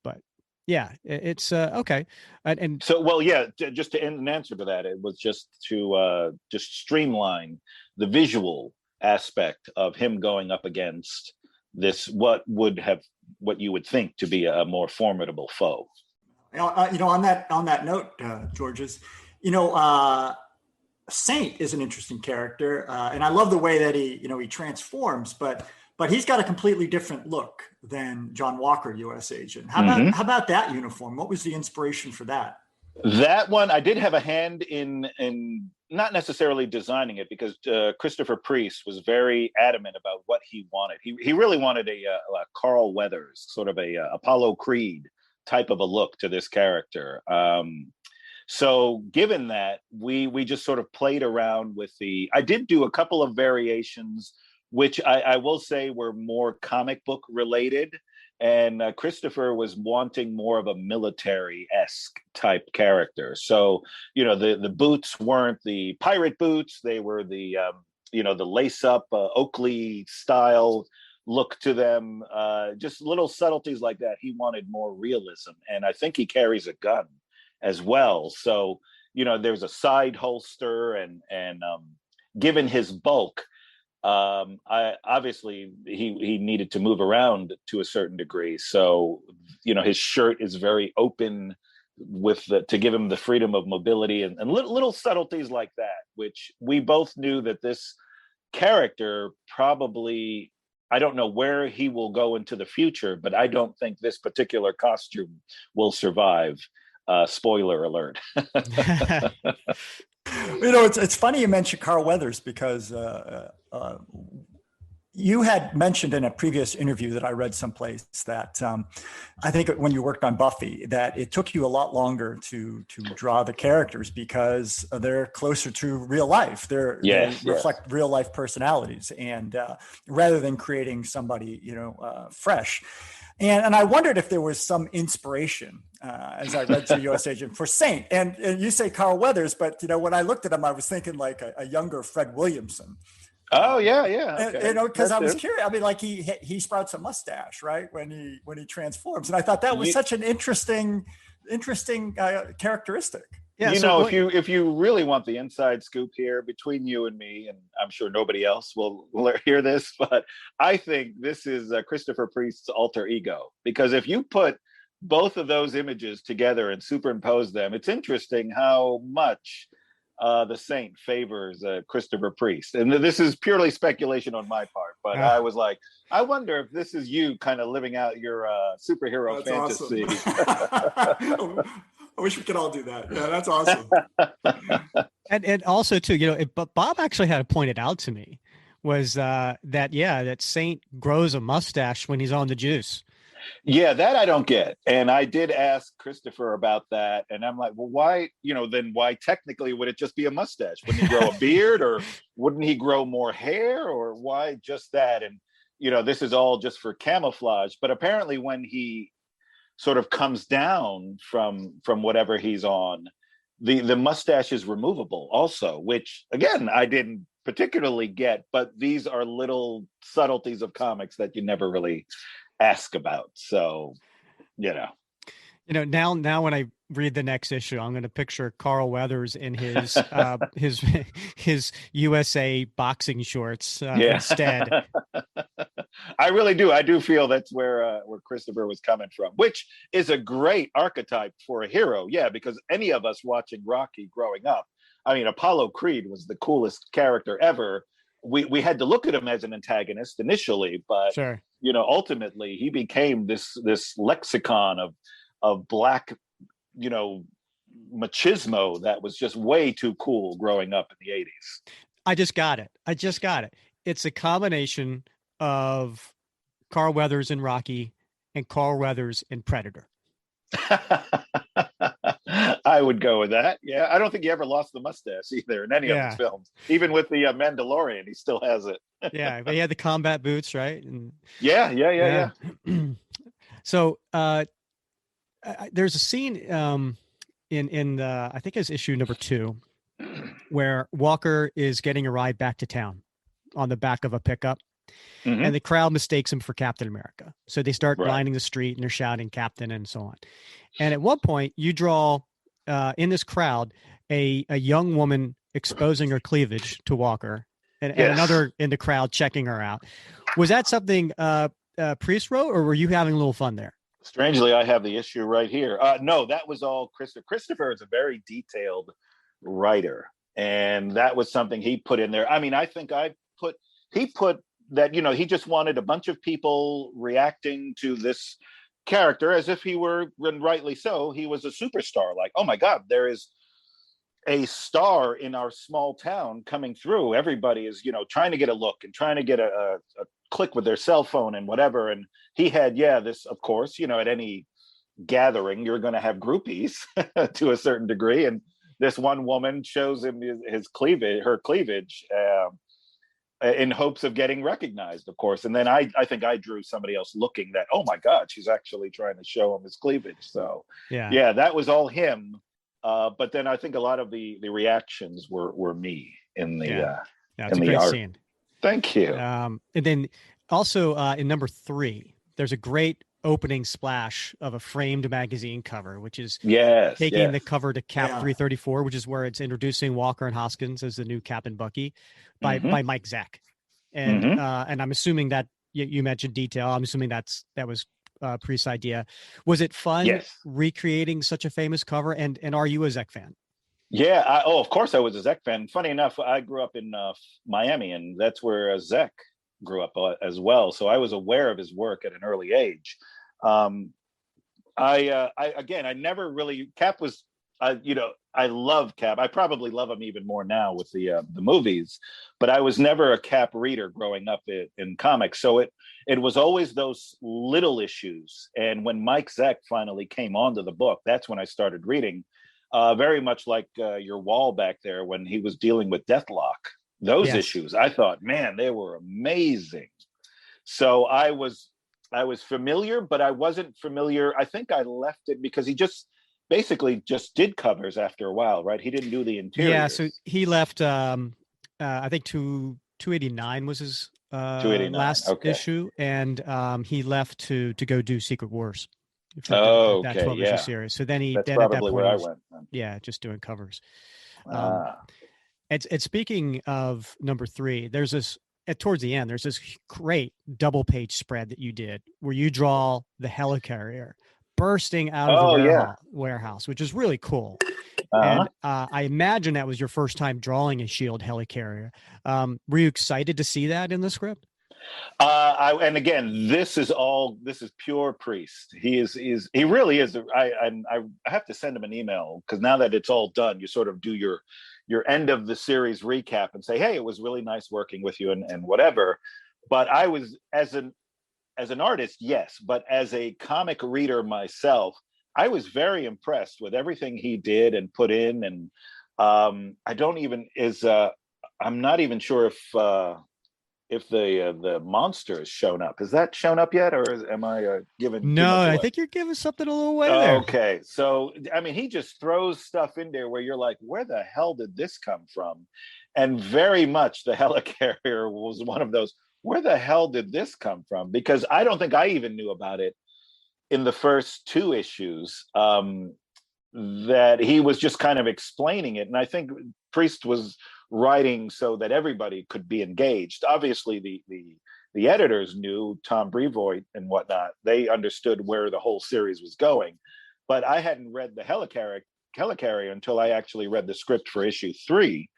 But yeah, it's okay. And so, well, yeah, just to end an answer to that, it was just to just streamline the visual aspect of him going up against this, what you would think to be a more formidable foe. On that note, Georges, Saint is an interesting character, and I love the way that he transforms, but he's got a completely different look than John Walker, U.S.Agent. How about that uniform? What was the inspiration for that? That one, I did have a hand in not necessarily designing it, because Christopher Priest was very adamant about what he wanted. He really wanted a Carl Weathers, sort of a Apollo Creed type of a look to this character. So given that, we just sort of played around with I did do a couple of variations, which I will say were more comic book related. And Christopher was wanting more of a military-esque type character. So, the boots weren't the pirate boots. They were the lace-up Oakley style look to them. Just little subtleties like that. He wanted more realism. And I think he carries a gun as well. So, there's a side holster, and given his bulk, I obviously he needed to move around to a certain degree. So, his shirt is very open to give him the freedom of mobility and little subtleties like that, which we both knew that this character probably, I don't know where he will go into the future, but I don't think this particular costume will survive. Spoiler alert. It's funny you mentioned Carl Weathers because you had mentioned in a previous interview that I read someplace that I think when you worked on Buffy, that it took you a lot longer to draw the characters because they're closer to real life. They reflect real life personalities, and rather than creating somebody fresh. And I wondered if there was some inspiration as I read through U.S.Agent for Saint. And you say Carl Weathers, but when I looked at him, I was thinking like a younger Fred Williamson. Oh yeah. Okay. Because I was curious. I mean, like he sprouts a mustache, right, when he transforms, and I thought that was such an interesting characteristic. Yeah. If you really want the inside scoop here between you and me, and I'm sure nobody else will hear this, but I think this is Christopher Priest's alter ego, because if you put both of those images together and superimpose them, it's interesting how much the Saint favors Christopher Priest. And this is purely speculation on my part, but I was like, I wonder if this is you kind of living out your superhero fantasy. Awesome. I wish we could all do that. Yeah, that's awesome. And also too, but Bob actually had pointed out to me was that Saint grows a mustache when he's on the juice. Yeah, that I don't get. And I did ask Christopher about that. And I'm like, well, why, then why technically would it just be a mustache? Wouldn't he grow a beard, or wouldn't he grow more hair, or why just that? And, this is all just for camouflage. But apparently when he sort of comes down from whatever he's on, the mustache is removable also, which again, I didn't particularly get, but these are little subtleties of comics that you never really ask about. So, now when I read the next issue, I'm going to picture Carl Weathers in his his USA boxing shorts instead. I really do. I do feel that's where Christopher was coming from, which is a great archetype for a hero. Yeah, because any of us watching Rocky growing up, I mean, Apollo Creed was the coolest character ever. We had to look at him as an antagonist initially, but sure. Ultimately he became this lexicon of black, machismo that was just way too cool growing up in the 80s. I just got it. It's a combination of Carl Weathers in Rocky and Carl Weathers in Predator. I would go with that. Yeah, I don't think he ever lost the mustache either in any of his films. Even with the Mandalorian, he still has it. Yeah, but he had the combat boots, right? And yeah. So there's a scene in I think it's issue number 2 where Walker is getting a ride back to town on the back of a pickup. Mm-hmm. And the crowd mistakes him for Captain America. So they start lining the street and they're shouting Captain and so on. And at one point you draw in this crowd a young woman exposing her cleavage to Walker and another in the crowd checking her out. Was that something Priest wrote, or were you having a little fun there? Strangely, I have the issue right here. No, that was all Christopher. Christopher is a very detailed writer, and that was something he put in there. I mean, I think he put that, he just wanted a bunch of people reacting to this character as if he were, and rightly so, he was a superstar. Like, oh my God, there is a star in our small town coming through. Everybody is, trying to get a look and trying to get a click with their cell phone and whatever. And he had, this, of course, at any gathering, you're going to have groupies to a certain degree. And this one woman shows him her cleavage, in hopes of getting recognized, of course. And then I think I drew somebody else looking that, oh my God, she's actually trying to show him his cleavage. So yeah, that was all him. But then I think a lot of the reactions were me in the it's a great art scene. Thank you. And then also in number 3, there's a great opening splash of a framed magazine cover, which is taking the cover to Cap 334, which is where it's introducing Walker and Hoskins as the new Cap and Bucky by Mike Zack. and I'm assuming that you mentioned detail. I'm assuming that was Priest's idea. Was it fun Yes. recreating such a famous cover? And are you a Zek fan? Yeah. Of course I was a Zek fan. Funny enough, I grew up in Miami, and that's where Zek grew up as well. So I was aware of his work at an early age. I never really, Cap was, I love Cap. I probably love him even more now with the movies, but I was never a Cap reader growing up in comics. So it was always those little issues. And when Mike Zeck finally came onto the book, that's when I started reading. Very much like your wall back there when he was dealing with Deathlock. Those issues, I thought, man, they were amazing. So I was familiar, but I wasn't familiar. I think I left it because he basically just did covers after a while, right? He didn't do the interiors. Yeah, so he left. I think 289 was his 289, last okay. issue, and he left to go do Secret Wars. Oh, that okay, 12 issue series. So then that's at probably that point, where I went. Yeah, just doing covers. Ah. And speaking of number 3, there's this towards the end. There's this great double page spread that you did where you draw the helicarrier bursting out of the warehouse, which is really cool. And I imagine that was your first time drawing a Shield helicarrier. Were you excited to see that in the script? And again, this is pure Priest. He really is. I have to send him an email because now that it's all done, you sort of do your end of the series recap and say, hey, it was really nice working with you and whatever. But I was as an artist, yes, but as a comic reader myself, I was very impressed with everything he did and put in. And I'm not even sure if the monster has shown up. Has that shown up yet, or am I giving? No, I think you're giving something a little away there. Okay, so I mean, he just throws stuff in there where you're like, where the hell did this come from? And very much the helicarrier was one of those. Where the hell did this come from? Because I don't think I even knew about it in the first 2 issues. That he was just kind of explaining it, and I think Priest was writing so that everybody could be engaged. Obviously, the editors knew, Tom Brevoort and whatnot. They understood where the whole series was going, but I hadn't read the helicarrier until I actually read the script for issue 3,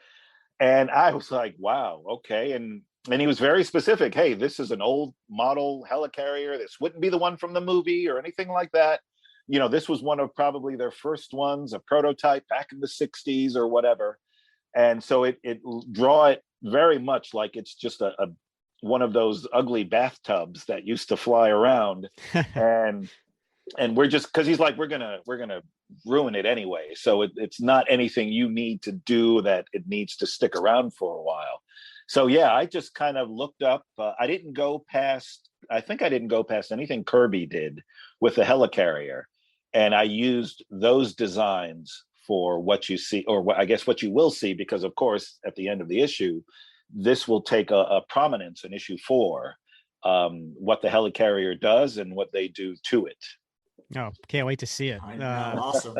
and I was like, wow, okay. And he was very specific. Hey, this is an old model helicarrier. This wouldn't be the one from the movie or anything like that. This was one of probably their first ones, a prototype back in the 60s or whatever. And so it draw it very much like it's just a one of those ugly bathtubs that used to fly around. and we're just, because he's like, we're gonna ruin it anyway. So it's not anything you need to do that it needs to stick around for a while. So yeah, I just kind of looked up. I didn't go past anything Kirby did with the helicarrier, and I used those designs for what you see, or I guess what you will see, because of course at the end of the issue, this will take a prominence in issue 4, what the helicarrier does and what they do to it. Oh, can't wait to see it. Awesome.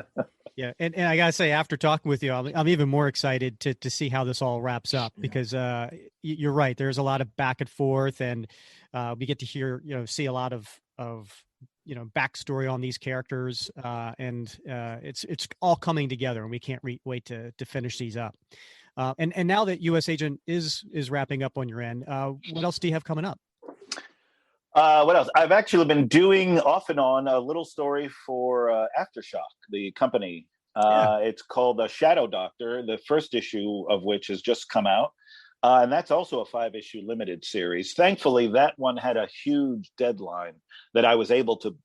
Yeah, and I gotta say, after talking with you, I'm even more excited to see how this all wraps up, because you're right. There's a lot of back and forth, and we get to hear, see a lot of backstory on these characters, and it's all coming together, and we can't wait to finish these up. And now that U.S.Agent is wrapping up on your end, what else do you have coming up? What else? I've actually been doing off and on a little story for Aftershock, the company. It's called Shadow Doctor, the first issue of which has just come out. And that's also a 5-issue limited series. Thankfully, that one had a huge deadline that I was able to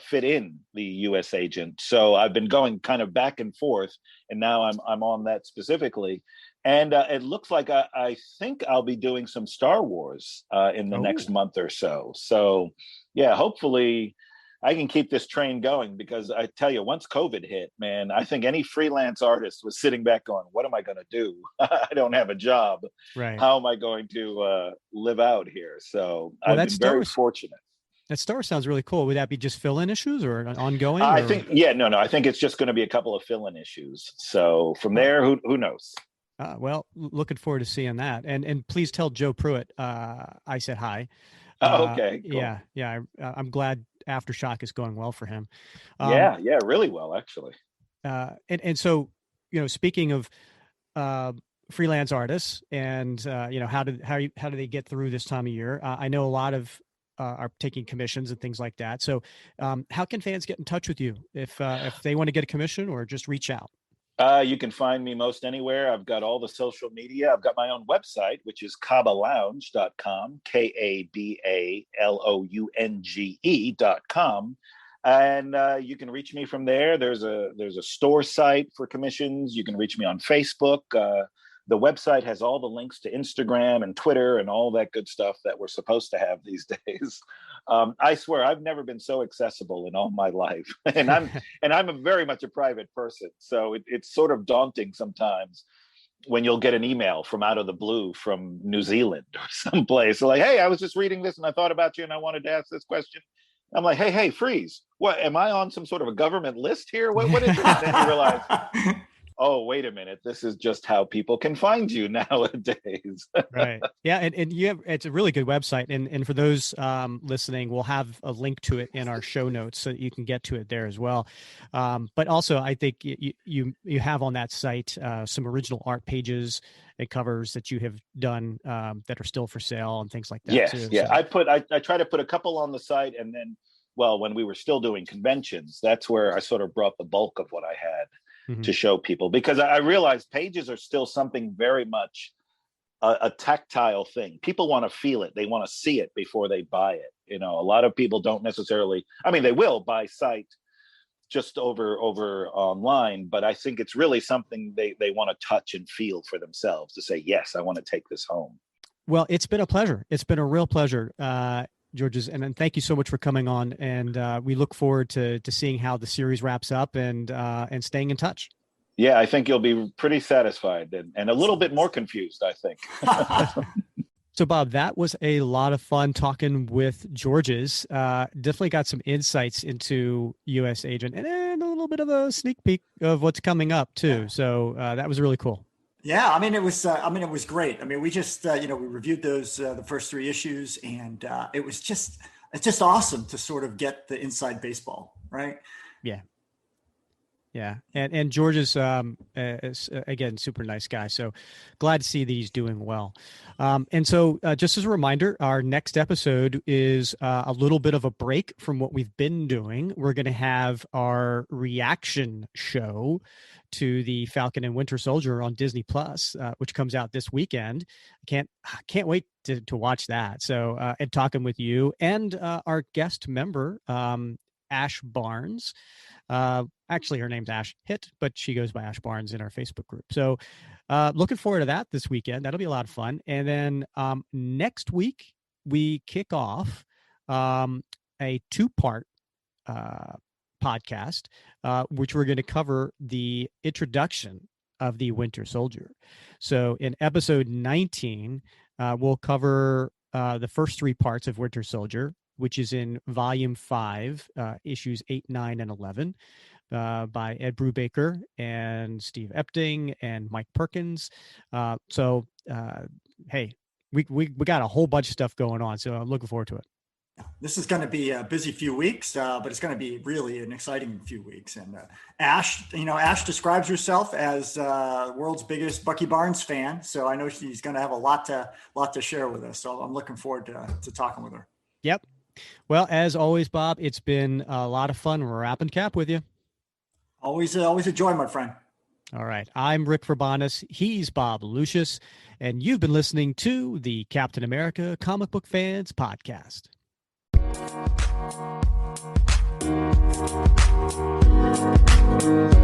fit in the U.S.Agent. So I've been going kind of back and forth, and now I'm on that specifically. And it looks like I think I'll be doing some Star Wars in the next month or so. So yeah, hopefully I can keep this train going, because I tell you, once COVID hit, man, I think any freelance artist was sitting back going, what am I going to do? I don't have a job. Right. How am I going to live out here? So I've been very fortunate. That Star Wars sounds really cool. Would that be just fill-in issues or ongoing? I think it's just going to be a couple of fill-in issues. So from there, who knows? Well, looking forward to seeing that. And please tell Joe Pruitt I said hi. Oh, okay, cool. Yeah. I'm glad Aftershock is going well for him. Yeah, really well, actually. And so, speaking of freelance artists and how do they get through this time of year? I know a lot of are taking commissions and things like that. So how can fans get in touch with you if they want to get a commission or just reach out? You can find me most anywhere. I've got all the social media. I've got my own website, which is kabalounge.com, KABALOUNGE.com. And you can reach me from there. There's a store site for commissions. You can reach me on Facebook. The website has all the links to Instagram and Twitter and all that good stuff that we're supposed to have these days. I swear I've never been so accessible in all my life, and I'm very much a private person, so it's sort of daunting sometimes when you'll get an email from out of the blue from New Zealand or someplace. So like, hey, I was just reading this and I thought about you and I wanted to ask this question. I'm like, hey, freeze! What, am I on some sort of a government list here? What is it? And then you realize, oh, wait a minute, this is just how people can find you nowadays. Right. Yeah. And it's a really good website. And for those listening, we'll have a link to it in our show notes so that you can get to it there as well. But also, I think you have on that site some original art pages and covers that you have done that are still for sale and things like that. Yes. Too, Yeah. so. I try to put a couple on the site, and then, well, when we were still doing conventions, that's where I sort of brought the bulk of what I had to show people, because I realized pages are still something very much a tactile thing. People want to feel it. They want to see it before they buy it. A lot of people don't necessarily, they will buy site just over online, but I think it's really something they want to touch and feel for themselves to say, yes, I want to take this home. Well, it's been a pleasure. It's been a real pleasure. Georges, and thank you so much for coming on. And we look forward to seeing how the series wraps up and staying in touch. Yeah, I think you'll be pretty satisfied and a little bit more confused, I think. So, Bob, that was a lot of fun talking with Georges. Definitely got some insights into U.S.Agent and a little bit of a sneak peek of what's coming up too. So that was really cool. Yeah, it was great. We just, we reviewed those, the first 3 issues, and it's just awesome to sort of get the inside baseball, right? Yeah. Yeah. And Georges is, again, super nice guy. So glad to see that he's doing well. And so just as a reminder, our next episode is a little bit of a break from what we've been doing. We're going to have our reaction show to the Falcon and Winter Soldier on Disney Plus, which comes out this weekend. Can't wait to watch that. So, and talking with you and our guest member, Ash Barnes. Actually, her name's Ash Hitt, but she goes by Ash Barnes in our Facebook group. So, looking forward to that this weekend. That'll be a lot of fun. And then next week we kick off a 2-part podcast, which we're going to cover the introduction of the Winter Soldier. So in episode 19, we'll cover the first 3 parts of Winter Soldier, which is in volume 5, issues 8, 9, and 11, by Ed Brubaker and Steve Epting and Mike Perkins. Hey, we got a whole bunch of stuff going on, so I'm looking forward to it. This is going to be a busy few weeks, but it's going to be really an exciting few weeks. And Ash describes herself as world's biggest Bucky Barnes fan. So I know she's going to have a lot to share with us. So I'm looking forward to talking with her. Yep. Well, as always, Bob, it's been a lot of fun wrapping cap with you. Always a joy, my friend. All right. I'm Rick Verbanis. He's Bob Lucius. And you've been listening to the Captain America Comic Book Fans Podcast. Thank you.